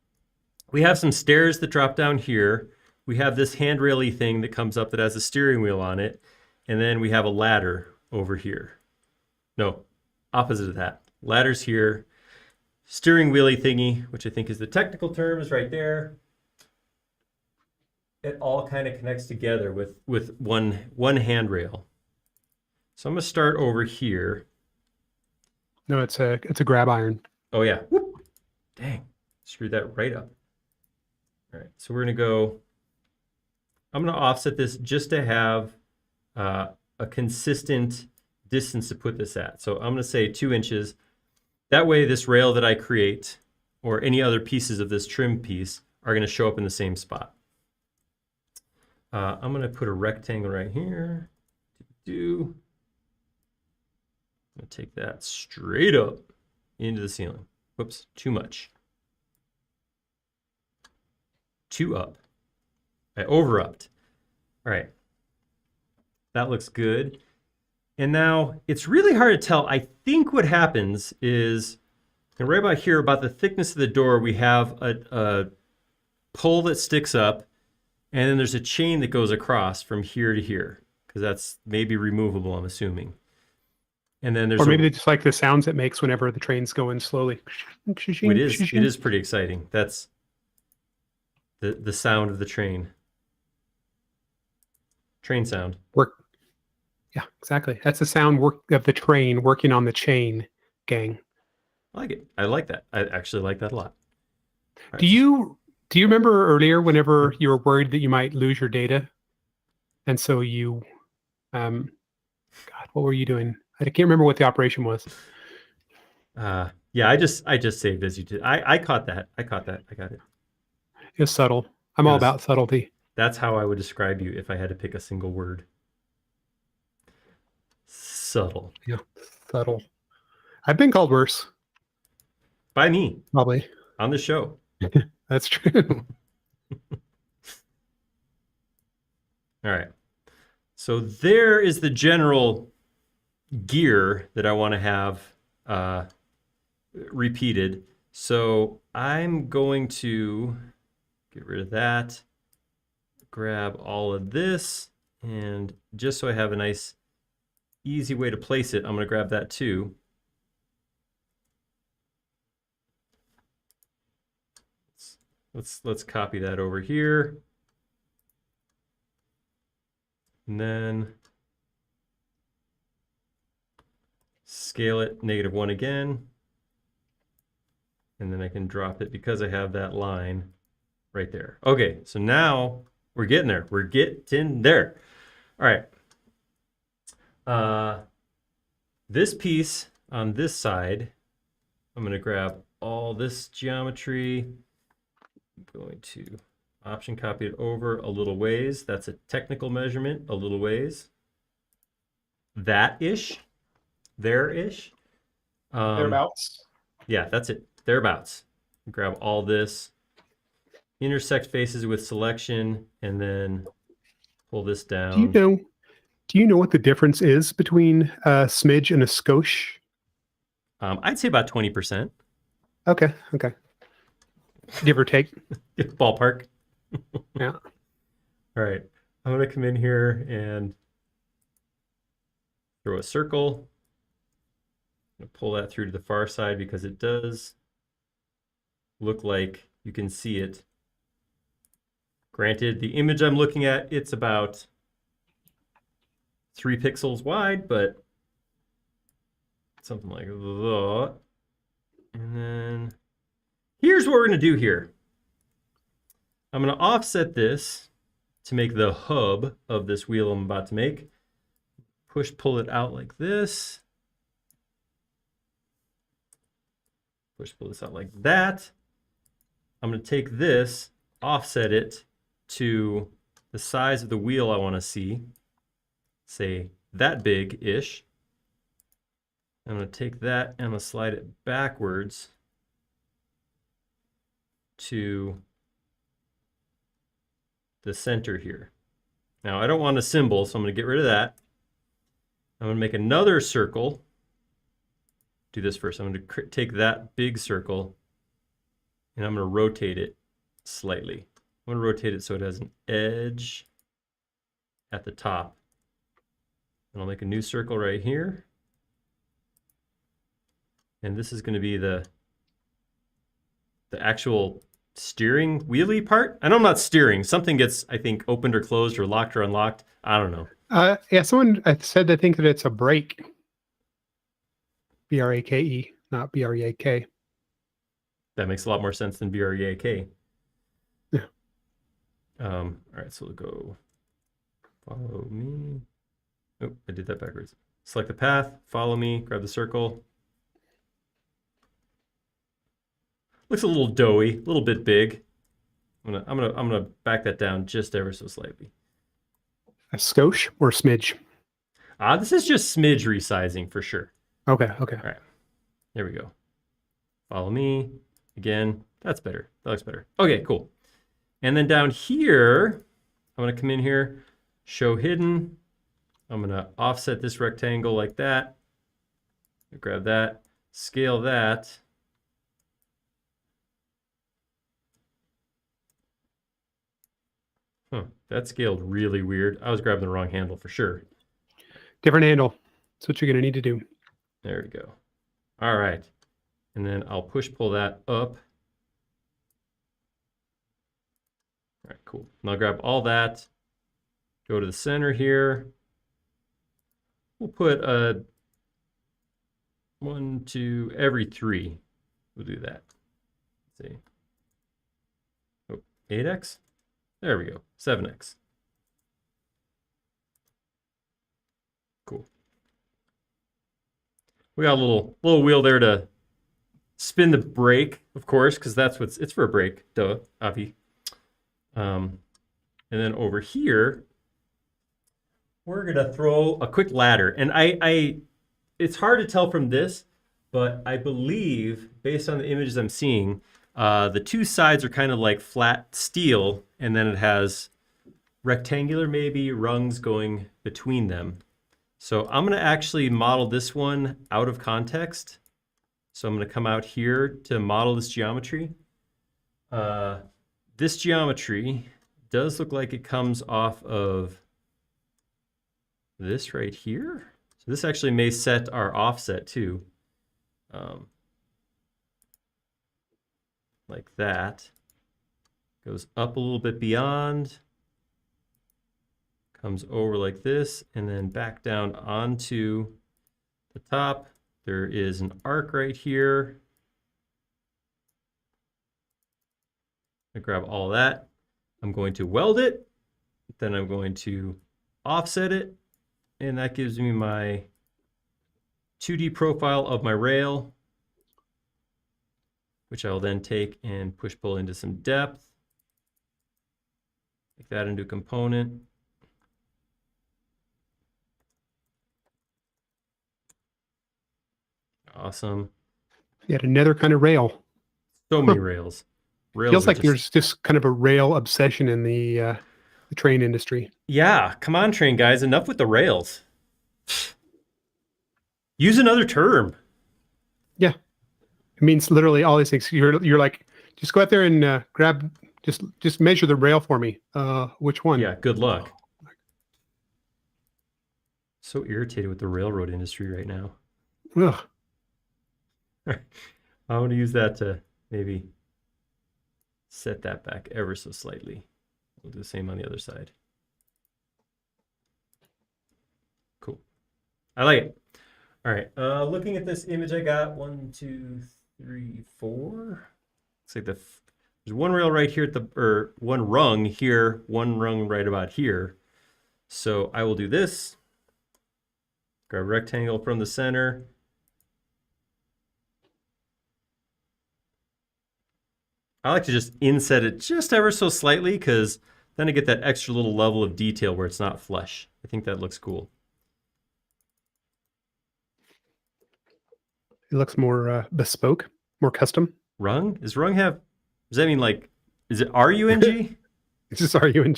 We have some stairs that drop down here. We have this handrail-y thing that comes up that has a steering wheel on it. And then we have a ladder over here. No, opposite of that. Ladder's here. Steering wheelie thingy, which I think is the technical term, is right there. It all kind of connects together with one handrail. So I'm gonna start over here. No, it's a grab iron. Oh yeah. Whoop. Dang. Screwed that right up. All right. So we're gonna go. I'm gonna offset this just to have a consistent distance to put this at. So I'm gonna say 2 inches. That way this rail that I create or any other pieces of this trim piece are gonna show up in the same spot. I'm gonna put a rectangle right here. I'm gonna take that straight up into the ceiling. Whoops, too much. Too up. I over-upped. All right, that looks good. And now it's really hard to tell. I think what happens is, and right about here, about the thickness of the door, we have a pole that sticks up, and then there's a chain that goes across from here to here, because that's maybe removable, I'm assuming. And then there's or maybe they just like the sounds it makes whenever the train's going slowly. It is pretty exciting. That's the sound of the train. Train sound. Yeah, exactly. That's the sound of the train working on the chain, gang. I like it. I like that. I actually like that a lot. All Do right. you remember earlier whenever you were worried that you might lose your data? And so you, God, what were you doing? I can't remember what the operation was. Yeah, I just saved as you did. I caught that. I got it. It was subtle. I'm all about subtlety. That's how I would describe you if I had to pick a single word. Subtle. Yeah, subtle. I've been called worse. By me. Probably. On the show. That's true. All right. So there is the general gear that I want to have repeated. So I'm going to get rid of that, grab all of this, and just so I have a nice easy way to place it, I'm going to grab that too. Let's copy that over here. And then scale it -1 again. And then I can drop it because I have that line right there. Okay, so now we're getting there. We're getting there. All right. This piece on this side, I'm going to grab all this geometry. I'm going to option copy it over a little ways. That's a technical measurement, a little ways. That-ish, there-ish. Thereabouts. Yeah, that's it, thereabouts. Grab all this, intersect faces with selection, and then pull this Do down. you know what the difference is between a smidge and a skosh? I'd say about 20%. Okay. Give or take. Ballpark. Yeah. All right. I'm going to come in here and throw a circle. I'm going to pull that through to the far side because it does look like you can see it. Granted, the image I'm looking at, it's about 3 pixels wide, but something like that. And then here's what we're going to do here. I'm going to offset this to make the hub of this wheel I'm about to make. Push, pull it out like this. Push, pull this out like that. I'm going to take this, offset it to the size of the wheel I want to see. Say that big-ish. I'm going to take that and I'm going to slide it backwards to the center here. Now, I don't want a symbol, so I'm going to get rid of that. I'm going to make another circle. Do this first. I'm going to take that big circle and I'm going to rotate it slightly. I'm going to rotate it so it has an edge at the top. And I'll make a new circle right here. And this is going to be the actual steering wheelie part. I know I'm not steering. Something gets, I think, opened or closed or locked or unlocked. I don't know. Yeah, someone said they think that it's a brake. B-R-A-K-E, not B-R-E-A-K. That makes a lot more sense than B-R-E-A-K. Yeah. All right, so we'll go follow me. Oh, I did that backwards. Select the path, follow me, grab the circle. Looks a little doughy, a little bit big. I'm gonna back that down just ever so slightly. A skosh or smidge? This is just smidge resizing for sure. Okay. All right, there we go. Follow me again. That's better. That looks better. Okay, cool. And then down here, I'm gonna come in here, show hidden. I'm gonna offset this rectangle like that. Grab that, scale that. Huh, that scaled really weird. I was grabbing the wrong handle for sure. Different handle. That's what you're going to need to do. There we go. All right. And then I'll push pull that up. All right, cool. And I'll grab all that, go to the center here. We'll put a 1, 2, every 3. We'll do that. Let's see. Oh, 8x? There we go. 7x. Cool. We got a little wheel there to spin the brake, of course, because that's what's it's for a brake. Duh, Avi. And then over here, we're gonna throw a quick ladder. And I it's hard to tell from this, but I believe, based on the images I'm seeing, the two sides are kind of like flat steel, and then it has rectangular, maybe, rungs going between them. So I'm going to actually model this one out of context. So I'm going to come out here to model this geometry. This geometry does look like it comes off of this right here. So this actually may set our offset too. Like that. Goes up a little bit beyond. Comes over like this, and then back down onto the top. There is an arc right here. I grab all that. I'm going to weld it. Then I'm going to offset it. And that gives me my 2D profile of my rail, which I'll then take and push pull into some depth. Make that into a component. Awesome. Yet another kind of rail. So many rails. Rails Feels are like just there's just kind of a rail obsession in the train industry. yeah. Come on, train guys. Enough with the rails. Use another term. Yeah, it means literally all these things. You're like, just go out there and grab, just measure the rail for me. Which one? Yeah. Good luck. So irritated with the railroad industry right now. Ugh. I'm going to use that to maybe set that back ever so slightly. We'll do the same on the other side. Cool. I like it. All right. Looking at this image I got, 1, 2, 3, 4. Looks like there's one rail right here or one rung here, one rung right about here. So I will do this. Grab a rectangle from the center. I like to just inset it just ever so slightly because then I get that extra little level of detail where it's not flush. I think that looks cool. It looks more bespoke, more custom. Rung? Does that mean like, is it RUNG? It's just RUNG.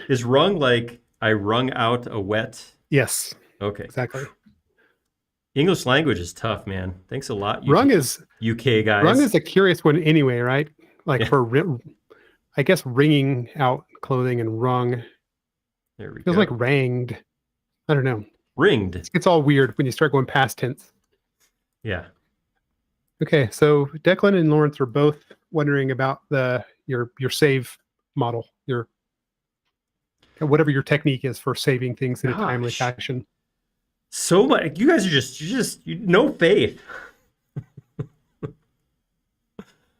Is rung like I wrung out a wet? Yes, Okay. exactly. English language is tough, man. Thanks a lot, Rung is UK guys. Rung is a curious one anyway, right? Like Yeah. I guess wringing out clothing and wrung There we feels go. like ranged. I don't know. Ringed. It's all weird when you start going past tense. Yeah. Okay, so Declan and Lawrence are both wondering about your save model, your whatever your technique is for saving things in a timely Gosh. fashion. So much. You guys are no faith.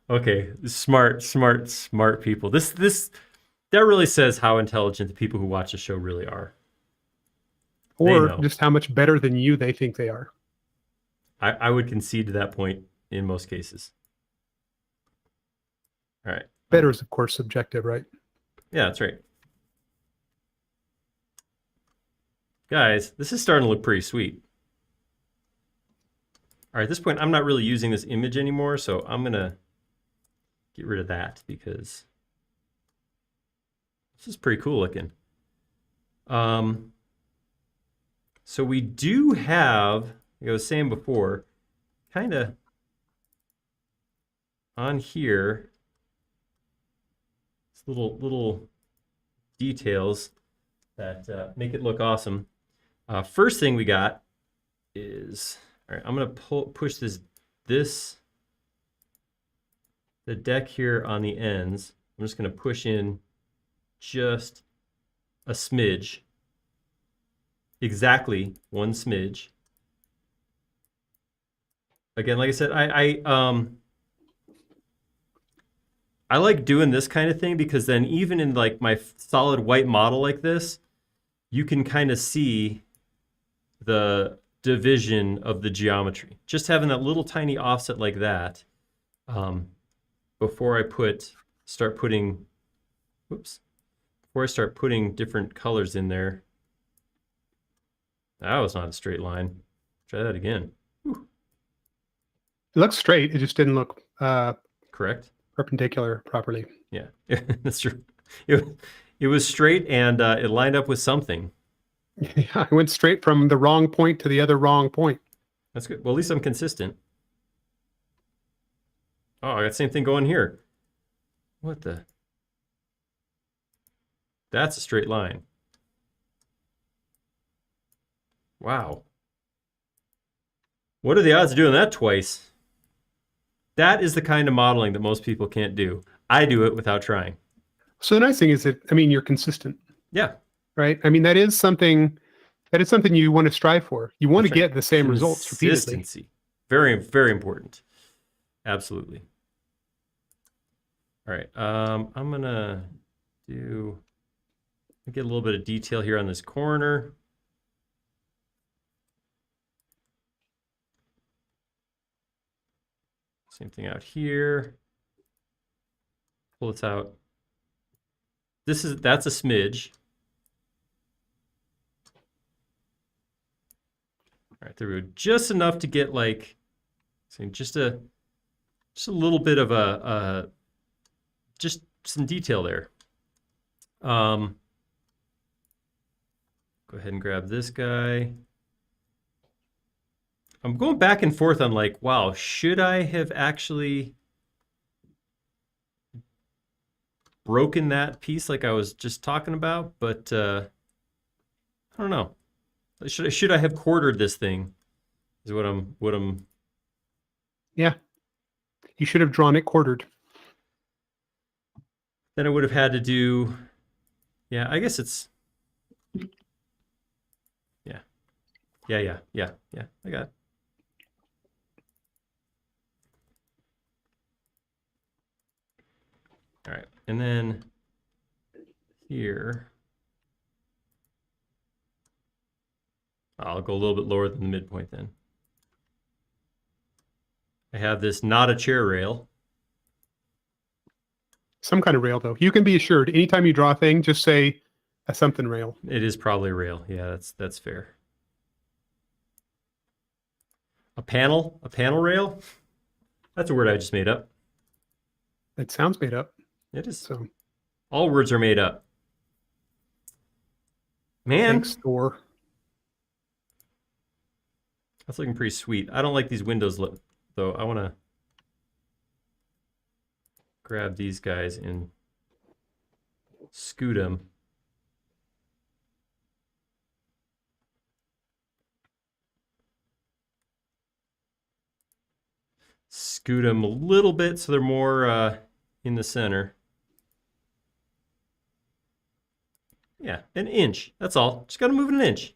Okay, smart people. That really says how intelligent the people who watch the show really are. Or just how much better than you they think they are. I would concede to that point in most cases. All right. Better is, of course, subjective, right? Yeah, that's right. Guys, this is starting to look pretty sweet. All right, at this point, I'm not really using this image anymore, so I'm going to get rid of that because this is pretty cool looking. So we do have, like I was saying before, kind of on here, little details that make it look awesome. First thing we got is, all right, I'm going to push the deck here on the ends. I'm just going to push in just a smidge, exactly one smidge. Again, like I said, I like doing this kind of thing because then even in like my solid white model like this, you can kind of see the division of the geometry. Just having that little tiny offset like that before I start putting different colors in there. That was not a straight line. Try that again. Whew. It looks straight. It just didn't look Correct. Perpendicular properly. Yeah, that's true. It was straight and it lined up with something. Yeah, I went straight from the wrong point to the other wrong point. That's good. Well, at least I'm consistent. Oh, I got the same thing going here. What the? That's a straight line. Wow. What are the odds of doing that twice? That is the kind of modeling that most people can't do. I do it without trying. So the nice thing is that, I mean, you're consistent. Yeah. Right? I mean, that is something you want to strive for. You want to get the same results repeatedly. Consistency. Very, very important. Absolutely. All right. I'm going to get a little bit of detail here on this corner. Same thing out here. Pull this out. That's a smidge. All right, there we go. Just enough to get like, just a little bit of a just some detail there. Go ahead and grab this guy. I'm going back and forth on like, wow, should I have actually broken that piece like I was just talking about? But I don't know. Should I have quartered this thing? Is what I'm. Yeah, you should have drawn it quartered. Then I would have had to do. Yeah, I guess it's. Yeah. I got it. All right, and then here, I'll go a little bit lower than the midpoint then. I have this not a chair rail. Some kind of rail, though. You can be assured, anytime you draw a thing, just say a something rail. It is probably rail. Yeah, that's fair. A panel rail? That's a word I just made up. It sounds made up. It is. So all words are made up. Man. Thanks, Thor. That's looking pretty sweet. I don't like these windows, though. I want to grab these guys and scoot them. Scoot them a little bit so they're more in the center. Yeah, an inch. That's all. Just got to move it an inch.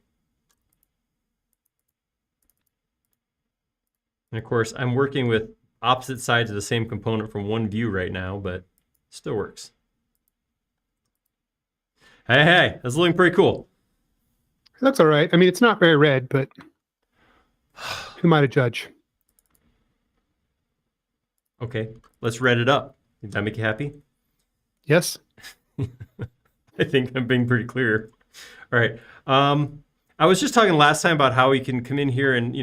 And of course, I'm working with opposite sides of the same component from one view right now, but still works. Hey, that's looking pretty cool. It looks all right. I mean, it's not very red, but who might have judged? Okay, let's red it up. Did that make you happy? Yes. I think I'm being pretty clear. All right. I was just talking last time about how we can come in here and,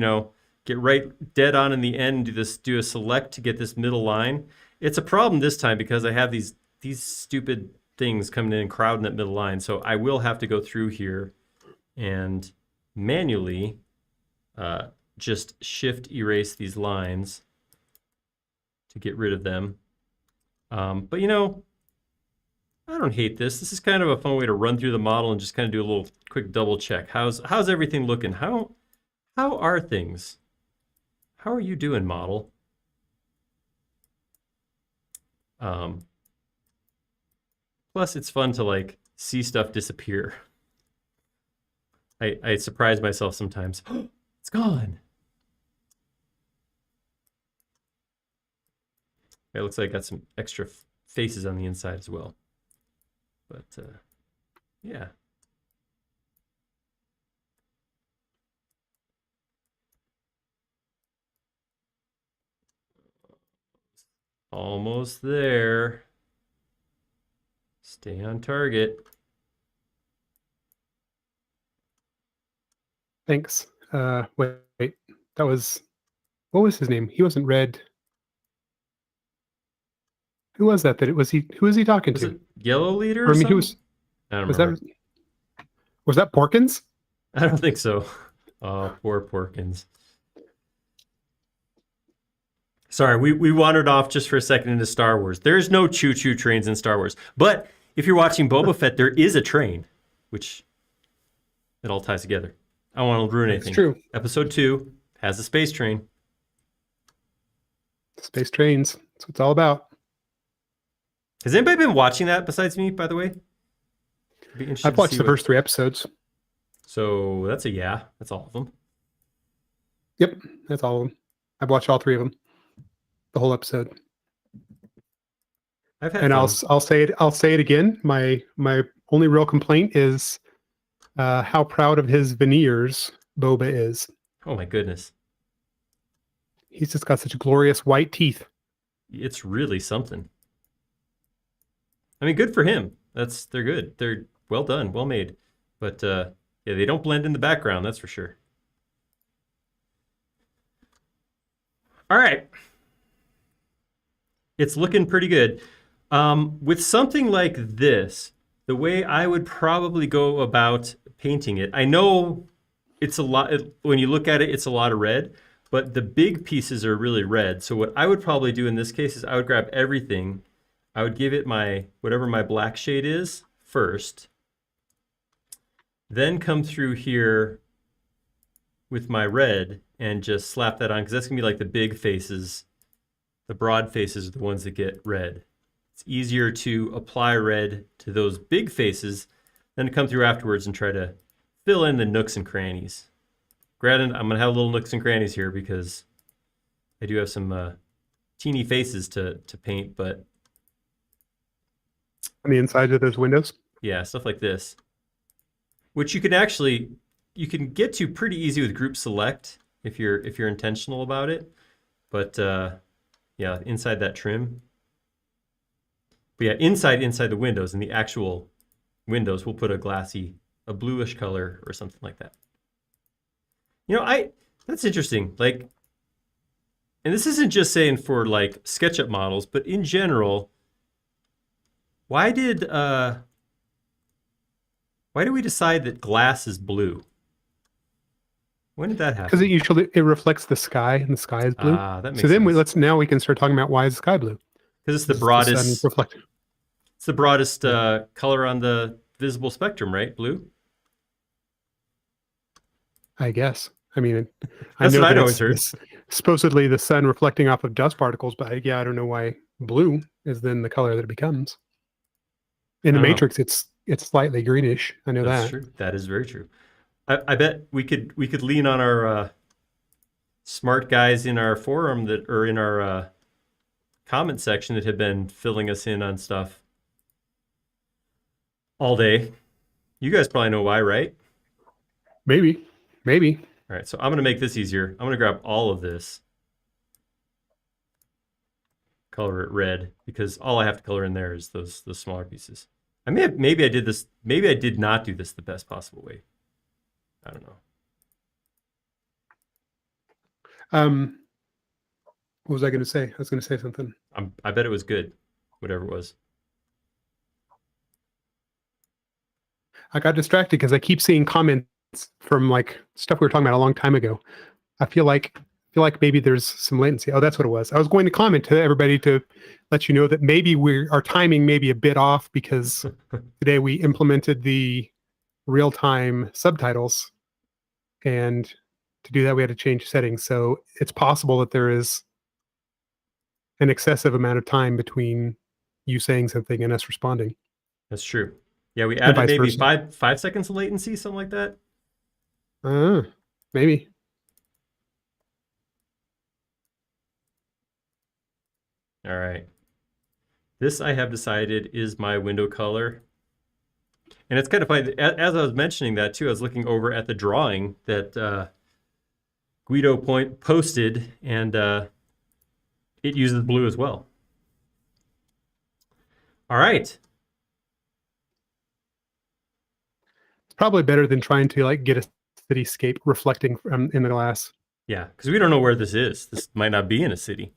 get right dead on in the end and do a select to get this middle line. It's a problem this time because I have these stupid things coming in and crowding that middle line. So I will have to go through here and manually just shift erase these lines to get rid of them. But I don't hate this. This is kind of a fun way to run through the model and just kind of do a little quick double check. How's everything looking? How are things? How are you doing, model? Plus, it's fun to see stuff disappear. I surprise myself sometimes. It's gone. It looks like I got some extra faces on the inside as well. But yeah. Almost there. Stay on target. Thanks. Wait. That was, what was his name? He wasn't red. Who was that? Who was he talking Was to? it Yellow Leader? Or, I mean, something? I don't remember. Was that Porkins? I don't think so. Oh, poor Porkins. Sorry, we wandered off just for a second into Star Wars. There's no choo-choo trains in Star Wars. But if you're watching Boba Fett, there is a train, which it all ties together. I don't want to ruin anything. It's true. Episode 2 has a space train. Space trains. That's what it's all about. Has anybody been watching that besides me, by the way? I've watched the first 3 episodes. So that's a yeah. That's all of them. Yep, that's all of them. I've watched all 3 of them. The whole episode. I've had and fun. I'll say it again. My only real complaint is how proud of his veneers Boba is. Oh my goodness. He's just got such glorious white teeth. It's really something. I mean, good for him. They're good. They're well done, well made. But yeah, they don't blend in the background, that's for sure. All right. It's looking pretty good. With something like this, the way I would probably go about painting it, I know it's a lot, when you look at it, it's a lot of red, but the big pieces are really red. So what I would probably do in this case is I would grab everything. I would give it my, whatever my black shade is first, then come through here with my red and just slap that on, because that's gonna be like the big faces. The broad faces are the ones that get red. It's easier to apply red to those big faces than to come through afterwards and try to fill in the nooks and crannies. Granted, I'm gonna have little nooks and crannies here because I do have some teeny faces to paint, but On the inside of those windows. yeah, stuff like this, which you can get to pretty easy with group select if you're intentional about it. But yeah, inside that trim. But yeah, inside the windows, in the actual windows, we'll put a bluish color or something like that. You know, that's interesting. Like, and this isn't just saying for like SketchUp models, but in general, why did we decide that glass is blue? When did that happen? Because it reflects the sky, and the sky is blue. Ah, that makes so then sense. now we can start talking about why is the sky blue? Because it's the sun broadest. reflected. It's the broadest color on the visible spectrum, right? Blue. I guess. I mean, That's what I'd always heard. it's supposedly the sun reflecting off of dust particles, but I don't know why blue is then the color that it becomes. In the I don't know. Matrix, it's slightly greenish. I know That's that. true. That is very true. I bet we could lean on our smart guys in our forum that or in our comment section that have been filling us in on stuff all day. You guys probably know why, right? Maybe. All right, so I'm gonna make this easier. I'm gonna grab all of this, color it red, because all I have to color in there is those smaller pieces. Maybe I did this. Maybe I did not do this the best possible way. I don't know. What was I going to say? I was going to say something. I bet it was good, whatever it was. I got distracted because I keep seeing comments from like stuff we were talking about a long time ago. I feel like maybe there's some latency. Oh, that's what it was. I was going to comment to everybody to let you know that maybe our timing may be a bit off because today we implemented the real-time subtitles, and to do that we had to change settings. So it's possible that there is an excessive amount of time between you saying something and us responding. That's true. Yeah, we added maybe versa. 5 seconds of latency, something like that. Maybe. All right. This I have decided is my window color. And it's kind of funny. As I was mentioning that too, I was looking over at the drawing that Guido posted, and it uses blue as well. All right. It's probably better than trying to like get a cityscape reflecting in the glass. Yeah, because we don't know where this is. This might not be in a city.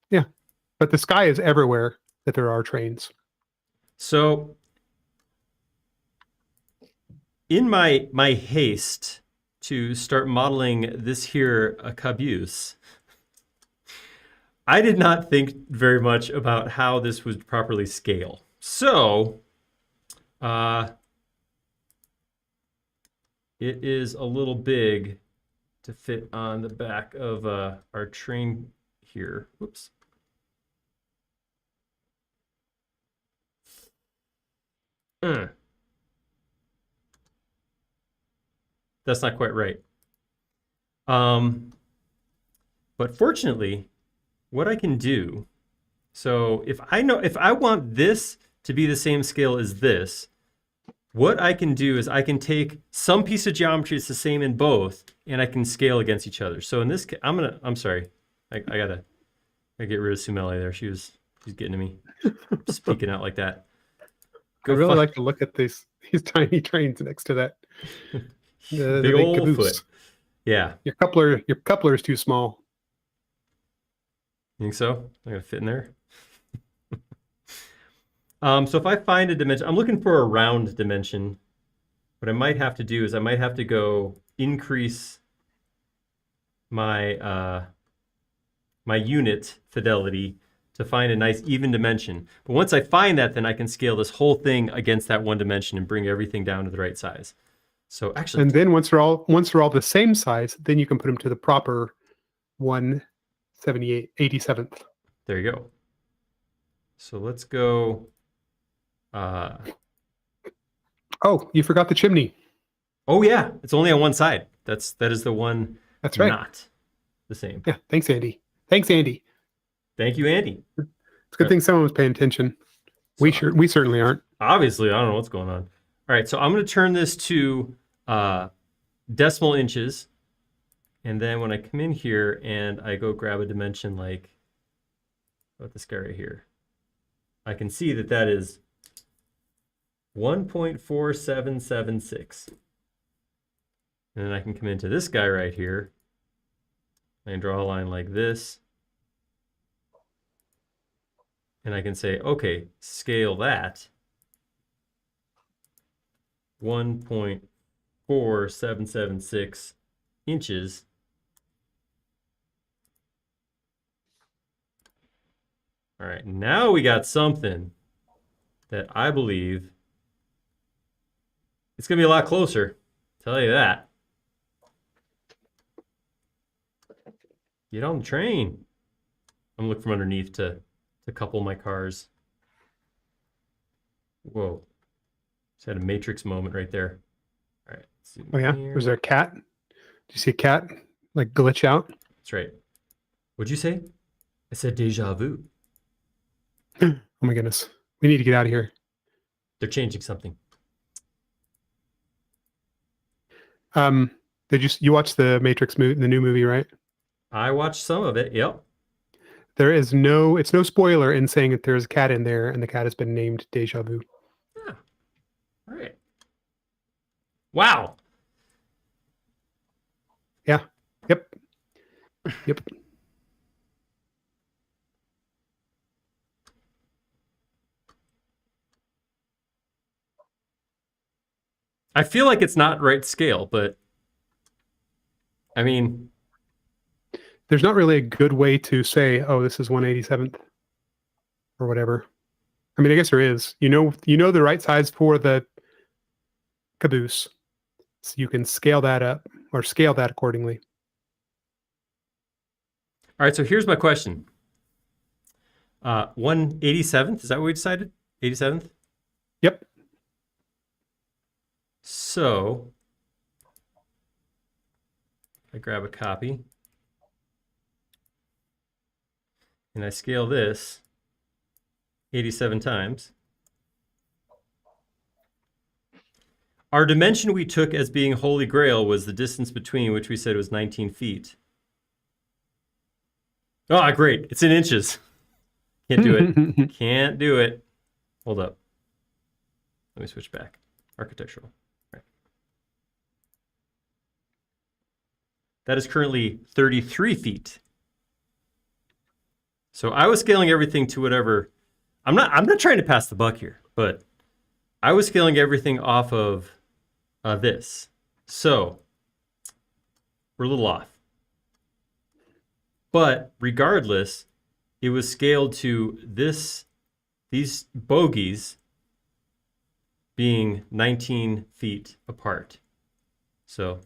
Yeah, but the sky is everywhere that there are trains. So in my haste to start modeling this here a caboose, I did not think very much about how this would properly scale. So it is a little big to fit on the back of our train here. Whoops. That's not quite right. But fortunately, what I can do, so if I want this to be the same scale as this, what I can do is I can take some piece of geometry that's the same in both, and I can scale against each other. So in this case, I'm sorry, I gotta get rid of Sumele there. She's getting to me, speaking out like that. I really like to look at these tiny trains next to that. Big old Caboose. foot. Yeah. Your coupler is too small. You think so? I'm gonna fit in there. So if I find a dimension, I'm looking for a round dimension. What I might have to do is I might have to go increase my my unit fidelity to find a nice even dimension. But once I find that, then I can scale this whole thing against that one dimension and bring everything down to the right size. So actually, And then once they're all the same size, then you can put them to the proper 1/87th. there you go. So let's go. Oh, you forgot the chimney. Oh yeah, it's only on one side. That is the one. That's right. Not the same. Yeah. Thanks, Andy. Thanks, Andy. Thank you, Andy. It's a good thing someone was paying attention. We certainly aren't. Obviously, I don't know what's going on. All right, so I'm going to turn this to decimal inches, and then when I come in here and I go grab a dimension like about this guy right here, I can see that that is 1.4776. And then I can come into this guy right here and draw a line like this. And I can say, okay, scale that 1.4776 inches. All right, now we got something that I believe it's going to be a lot closer. Tell you that. Get on the train. I'm looking from underneath to couple my cars. Whoa. Just had a Matrix moment right there. All right. Oh, yeah? Here. Was there a cat? Did you see a cat like glitch out? That's right. What'd you say? I said deja vu. Oh, my goodness. We need to get out of here. They're changing something. Did you watch the Matrix movie, the new movie, right? I watched some of it. Yep. It's no spoiler in saying that there's a cat in there and the cat has been named Deja Vu. Yeah. All right. Wow. Yeah. Yep. Yep. I feel like it's not right scale, but I mean, there's not really a good way to say, oh, this is 1/87th or whatever. I mean, I guess there is. You know the right size for the caboose, so you can scale that up or scale that accordingly. all right. So here's my question. 1/87th. Is that what we decided? 87th. Yep. So I grab a copy and I scale this 87 times. Our dimension we took as being Holy Grail was the distance between, which we said was 19 feet. Oh, great. It's in inches. Can't do it. Can't do it. Hold up. Let me switch back. Architectural. Right. That is currently 33 feet. So I was scaling everything to whatever. I'm not trying to pass the buck here, but I was scaling everything off of this. So we're a little off. But regardless, it was scaled to these bogies being 19 feet apart. So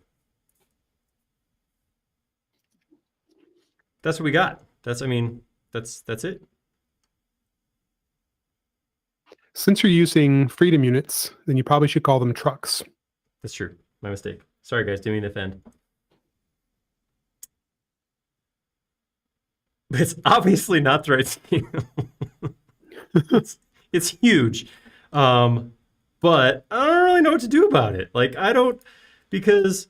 that's what we got. That's it. Since you're using freedom units, then you probably should call them trucks. That's true. My mistake. Sorry, guys. Didn't mean to offend. But it's obviously not the right scale. it's huge. But I don't really know what to do about it. Because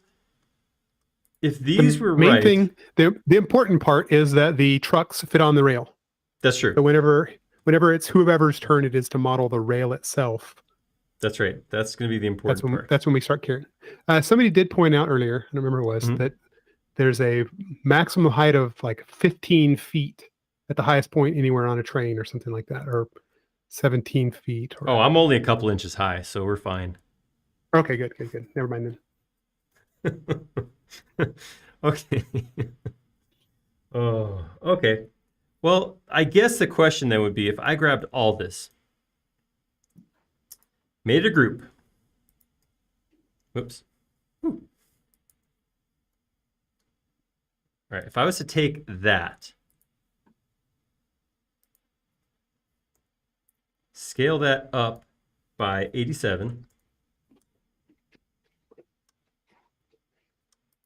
if these were main right, thing, the important part is that the trucks fit on the rail. That's true. So whenever it's whoever's turn it is to model the rail itself. That's right. That's going to be the important part. That's when we start carrying. Somebody did point out earlier, I don't remember who it was, that there's a maximum height of like 15 feet at the highest point anywhere on a train or something like that, or 17 feet. Oh, I'm only a couple inches high, so we're fine. Okay, good, good, good. Never mind then. Okay. Oh, okay. Well, I guess the question then would be if I grabbed all this, made a group. Whoops. All right, if I was to take that, scale that up by 87.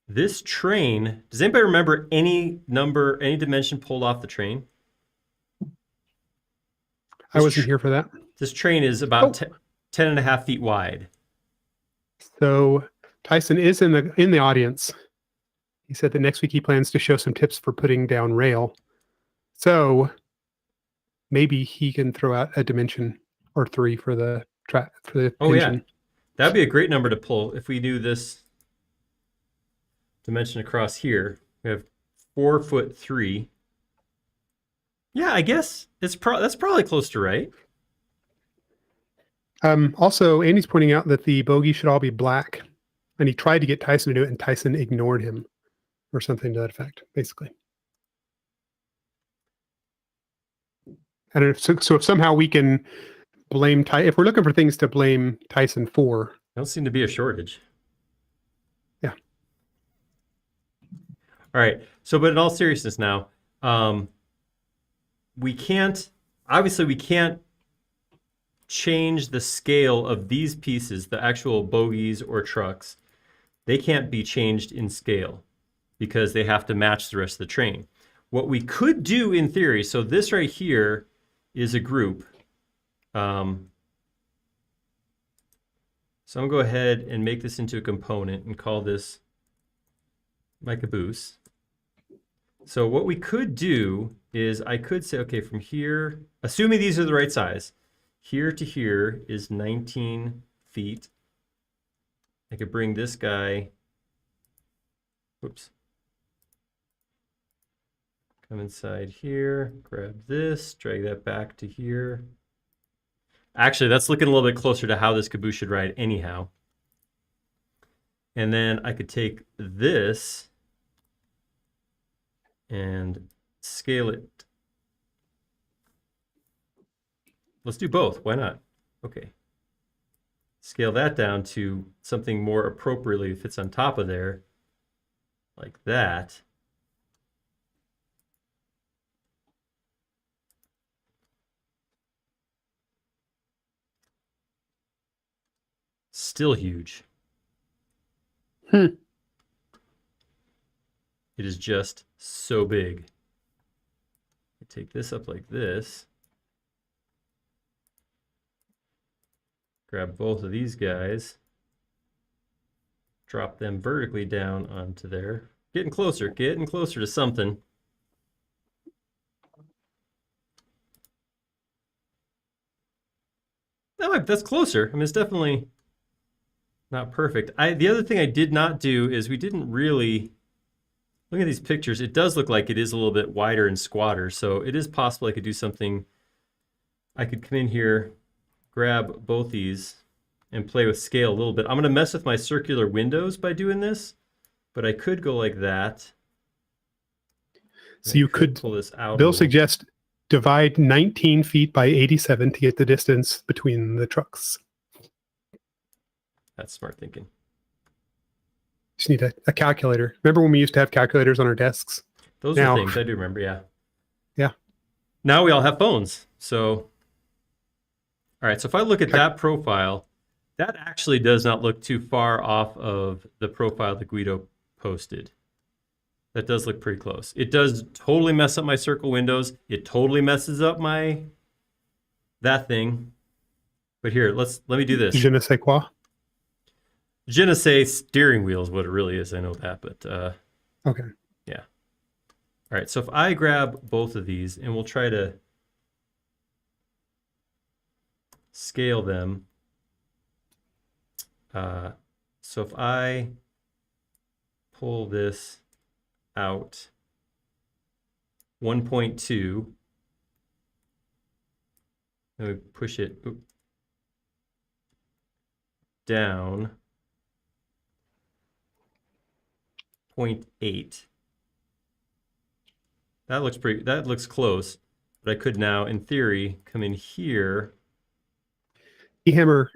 This train, does anybody remember any number, any dimension pulled off the train? I wasn't here for that. This train is about 10 and a half feet wide. So Tyson is in the audience. He said that next week he plans to show some tips for putting down rail. So maybe he can throw out a dimension or 3 for the track for the engine. Yeah, that'd be a great number to pull if we do this dimension across here. We have 4'3". Yeah, I guess that's probably close to right. Also, Andy's pointing out that the bogey should all be black, and he tried to get Tyson to do it, and Tyson ignored him, or something to that effect, basically. And so if somehow we can blame if we're looking for things to blame Tyson for, Don't seem to be a shortage. Yeah. All right. So, but in all seriousness now, we can't change the scale of these pieces, the actual bogies or trucks. They can't be changed in scale because they have to match the rest of the train. What we could do in theory, so this right here is a group. So I'm going to go ahead and make this into a component and call this my Caboose. So what we could do is I could say, okay, from here, assuming these are the right size, here to here is 19 feet. I could bring this guy, whoops, come inside here, grab this, drag that back to here. Actually, that's looking a little bit closer to how this Caboose should ride anyhow. And then I could take this and scale it. Let's do both. Why not? Okay. Scale that down to something more appropriately fits on top of there, like that. Still huge. It is just so big. I take this up like this. Grab both of these guys. Drop them vertically down onto there. Getting closer to something. That's closer. I mean, it's definitely not perfect. The other thing I did not do is we didn't really, look at these pictures, it does look like it is a little bit wider and squatter, so it is possible I could do something. I could come in here, grab both these, and play with scale a little bit. I'm going to mess with my circular windows by doing this, but I could go like that. So you could pull this out. Bill suggests divide 19 feet by 87 to get the distance between the trucks. That's smart thinking. Just need a calculator. Remember when we used to have calculators on our desks? Those are things I do remember, yeah. Yeah. Now we all have phones. So, all right, so if I look at that profile, that actually does not look too far off of the profile that Guido posted. That does look pretty close. It does totally mess up my circle windows. It totally messes up that thing. But here, let me do this. Je ne sais quoi. Je ne sais steering wheel is what it really is. I know that, but okay. Yeah. All right, so if I grab both of these and we'll try to scale them. So if I pull this out 1.2, And we push it down 0.8. That looks close, but I could now, in theory, come in here. eHammer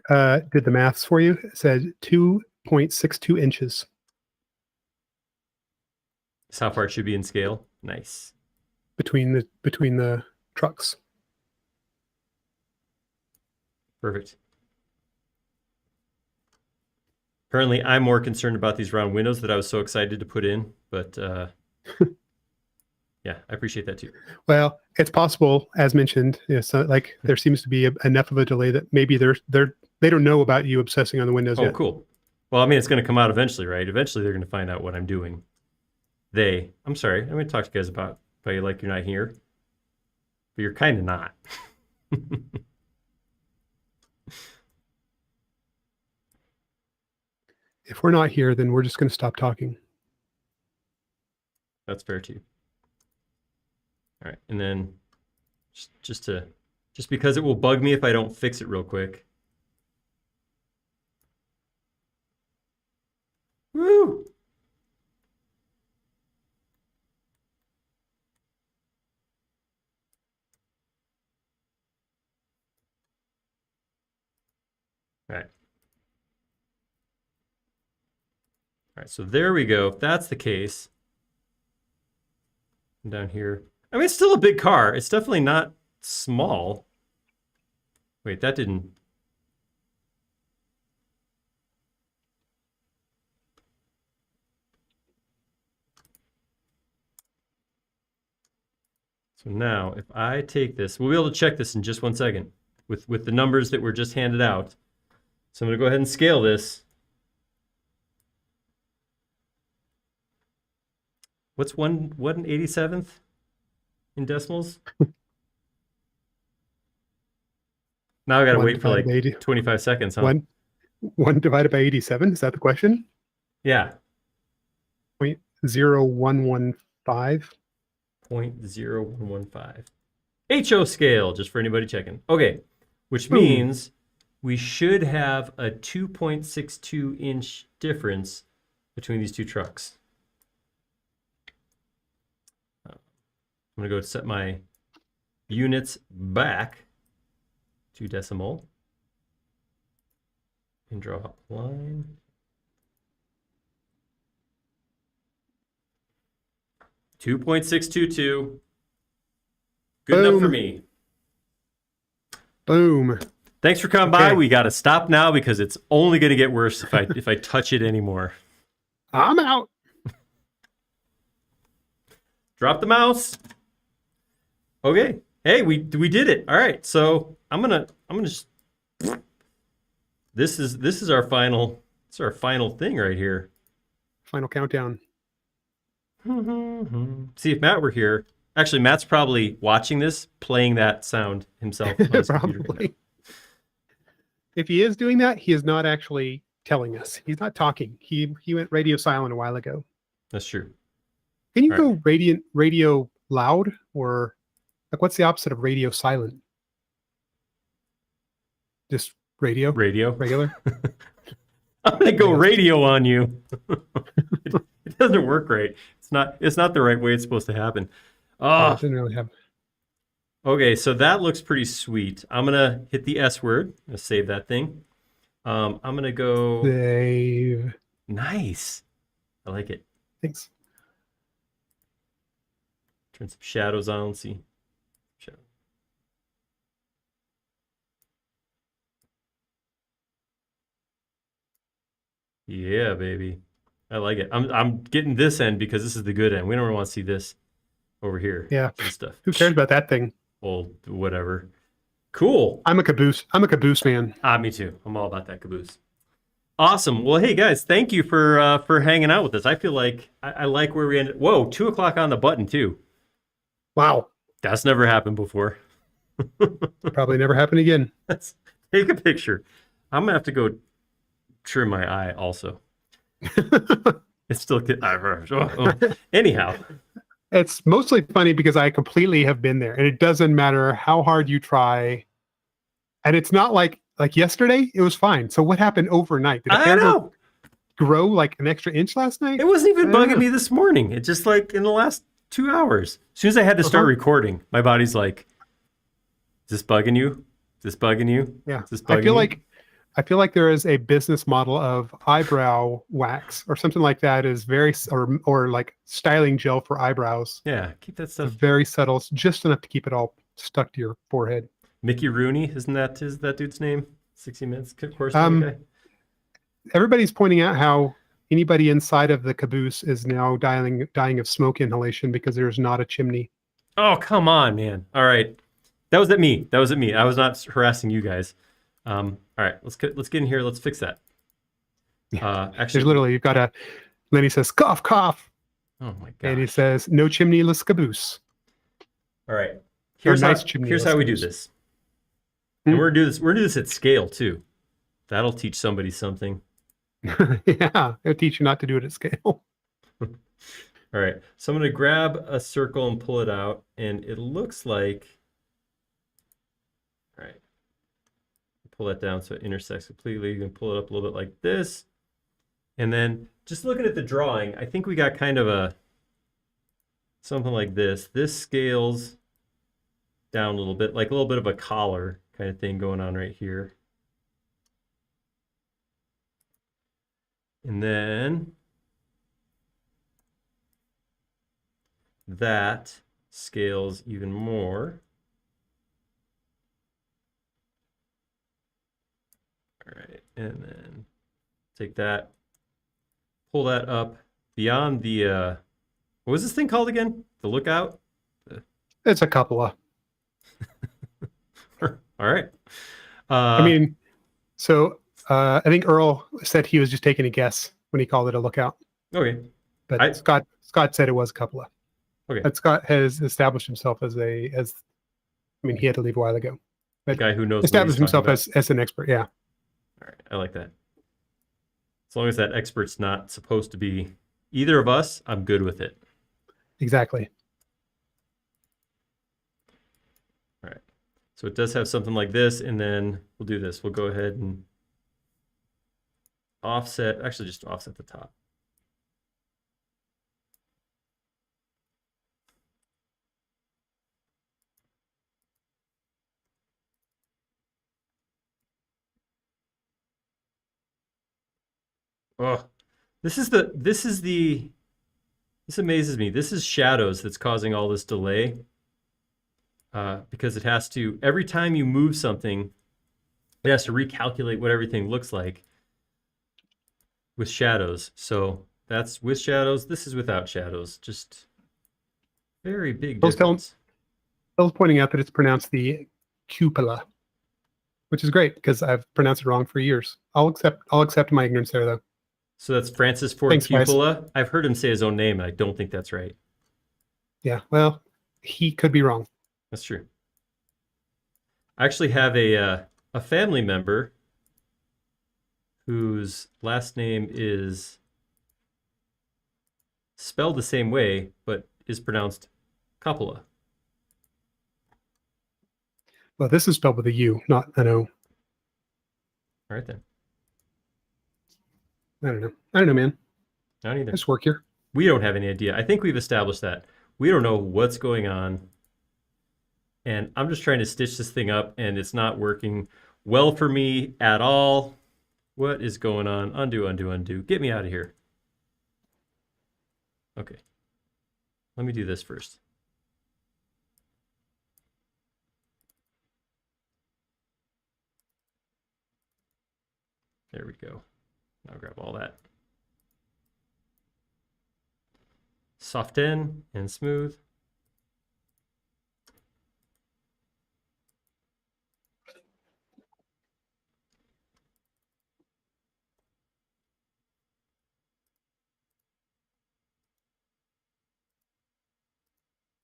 did the maths for you. It said 2.62 inches. That's how far it should be in scale. Nice. Between the trucks. Perfect. Apparently, I'm more concerned about these round windows that I was so excited to put in, but yeah, I appreciate that too. Well, it's possible, as mentioned, so like there seems to be enough of a delay that maybe they don't know about you obsessing on the windows yet. Oh, cool. Well, I mean, it's going to come out eventually, right? Eventually, they're going to find out what I'm doing. I'm sorry, I'm going to talk to you guys about you like you're not here, but you're kind of not. If we're not here, then we're just going to stop talking. That's fair too. All right, and then just because it will bug me if I don't fix it real quick. Woo! All right. All right, so there we go. If that's the case, down here. I mean, it's still a big car. It's definitely not small. Wait, that didn't. So now, if I take this, we'll be able to check this in just 1 second with the numbers that were just handed out. So I'm going to go ahead and scale this. What's 1/87th in decimals? Now I got to wait for like 25 seconds, huh? One divided by 87, is that the question? Yeah. 0.0115. 0.0115. HO scale, just for anybody checking. Okay, which means we should have a 2.62 inch difference between these two trucks. I'm going to go set my units back to decimal and draw a line. .622. Good enough for me. Boom. Thanks for coming by. We got to stop now because it's only going to get worse if I touch it anymore. I'm out. Drop the mouse. Okay. Hey, we did it. All right. So I'm gonna just. This is our final. This is our final thing right here. Final countdown. See, if Matt were here, actually, Matt's probably watching this, playing that sound himself on his computer right now. If he is doing that, he is not actually telling us. He's not talking. He went radio silent a while ago. That's true. Can you go radio loud, or like what's the opposite of radio silent? Just radio? Radio? Regular? I'm gonna go radio on you. It doesn't work right. It's not the right way it's supposed to happen. Oh, it didn't really have. Okay, so that looks pretty sweet. I'm gonna hit the S word. I'm gonna save that thing. I'm gonna go save. Nice. I like it. Thanks. Turn some shadows on. Let's see. Shadow. Yeah, baby. I like it. I'm getting this end because this is the good end. We don't want to see this over here. Yeah. Stuff. Who cares about that thing? Well, whatever. Cool. I'm a Caboose fan. Me too. I'm all about that Caboose. Awesome. Well, hey guys, thank you for hanging out with us. I feel like I like where we ended. Whoa, 2 o'clock on the button too. Wow. That's never happened before. Probably never happen again. Let's take a picture. I'm gonna have to go trim my eye also. It's still anyhow. It's mostly funny because I completely have been there, and it doesn't matter how hard you try. And it's not like yesterday, it was fine. So what happened overnight? Did the I hair know. grow like an extra inch last night? It wasn't even I don't bugging know. me this morning. It just like in the last 2 hours. As soon as I had to start recording, my body's like, "Is this bugging you? Is this bugging you? Yeah. Is this bugging I feel like there is a business model of eyebrow wax or something like that is very or like styling gel for eyebrows. Yeah, keep that It's stuff. very subtle, it's just enough to keep it all stuck to your forehead. Mickey Rooney, isn't that that dude's name? 60 Minutes, of course. Um, Everybody's pointing out how anybody inside of the caboose is now dying of smoke inhalation because there's not a chimney. Oh, come on, man. All right. That was at me. That was at me. I was not harassing you guys. All right, let's get in here. Let's fix that. Actually, There's literally, you've got Lenny says, cough, cough. oh my god. And he says, no chimneyless caboose. All right. Or Here's how we do this. And we're gonna do this at scale too. That'll teach somebody something. Yeah, it'll teach you not to do it at scale. All right. So I'm gonna grab a circle and pull it out, and it looks like. All right. Pull that down so it intersects completely. You can pull it up a little bit like this. And then just looking at the drawing, I think we got kind of something like this. This scales down a little bit, like a little bit of a collar kind of thing going on right here. And then that scales even more. All right, and then take that, pull that up beyond the, what was this thing called again? The lookout? It's a couple of. All right. I mean, so I think Earl said he was just taking a guess when he called it a lookout. Okay. But Scott said it was a couple of. Okay. But Scott has established himself I mean, he had to leave a while ago. The guy who knows. Established himself as an expert, yeah. All right, I like that. As long as that expert's not supposed to be either of us, I'm good with it. Exactly. All right. So it does have something like this, and then we'll do this. We'll go ahead and offset, actually just offset the top. Oh, this amazes me. This is shadows that's causing all this delay. Because it has to, every time you move something, it has to recalculate what everything looks like with shadows. So that's with shadows. This is without shadows. Just very big difference. Bill's pointing out that it's pronounced the cupola, which is great because I've pronounced it wrong for years. I'll accept my ignorance there, though. So that's Francis Ford Coppola. I've heard him say his own name, and I don't think that's right. Yeah, well, he could be wrong. That's true. I actually have a family member whose last name is spelled the same way, but is pronounced Coppola. Well, this is spelled with a U, not an O. All right, then. I don't know, man. Not either. I just work here. We don't have any idea. I think we've established that. We don't know what's going on. And I'm just trying to stitch this thing up, and it's not working well for me at all. What is going on? Undo, undo, undo. Get me out of here. Okay. Let me do this first. There we go. I'll grab all that. Soften and smooth.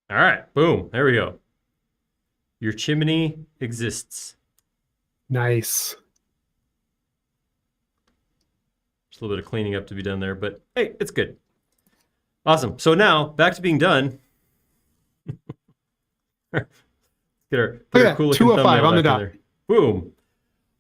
All right, boom, there we go. Your chimney exists. Nice. Just a little bit of cleaning up to be done there, but hey, it's good. Awesome. So now, back to being done. Get our cool looking 205 thumbnail on the back dot. in Boom.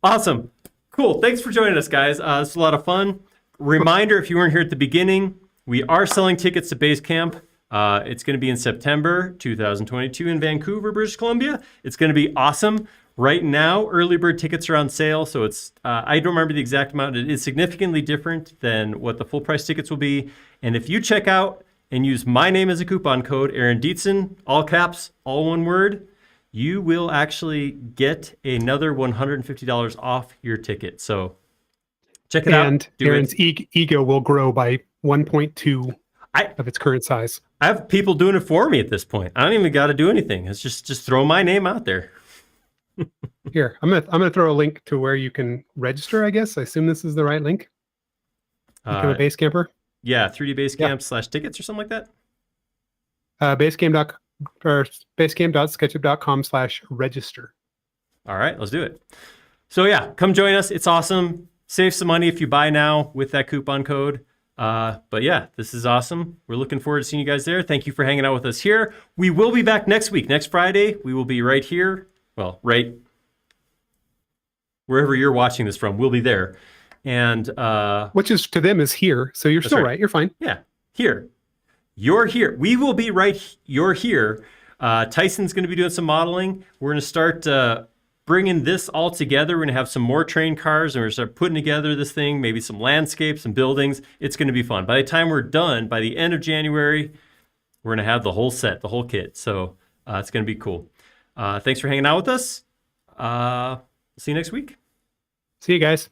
Awesome. Cool. Thanks for joining us, guys. This was a lot of fun. Reminder, if you weren't here at the beginning, we are selling tickets to Base Camp. It's going to be in September 2022 in Vancouver, British Columbia. It's going to be awesome. Right now, early bird tickets are on sale, so it's I don't remember the exact amount. It is significantly different than what the full price tickets will be. And if you check out and use my name as a coupon code, Aaron Dietzen, all caps, all one word, you will actually get another $150 off your ticket. So check it out. And Aaron's ego will grow by 1.2 of its current size. I have people doing it for me at this point. I don't even got to do anything. It's just throw my name out there. Here, I'm gonna throw a link to where you can register. I guess I assume this is the right link. Become a base camper. Yeah, 3D Basecamp / tickets or something like that. Basecamp.sketchup.com/register. All right, let's do it. So yeah, come join us. It's awesome. Save some money if you buy now with that coupon code. But yeah, this is awesome. We're looking forward to seeing you guys there. Thank you for hanging out with us here. We will be back next week. Next Friday, we will be right here. Well, right wherever you're watching this from, we'll be there. And which is to them is here. So you're still right. You're fine. Yeah, here. You're here. We will be right. You're here. Tyson's going to be doing some modeling. We're going to start bringing this all together. We're going to have some more train cars, and we're going to start putting together this thing, maybe some landscapes, some buildings. It's going to be fun. By the time we're done, by the end of January, we're going to have the whole set, the whole kit. So it's going to be cool. Thanks for hanging out with us. See you next week. See you guys.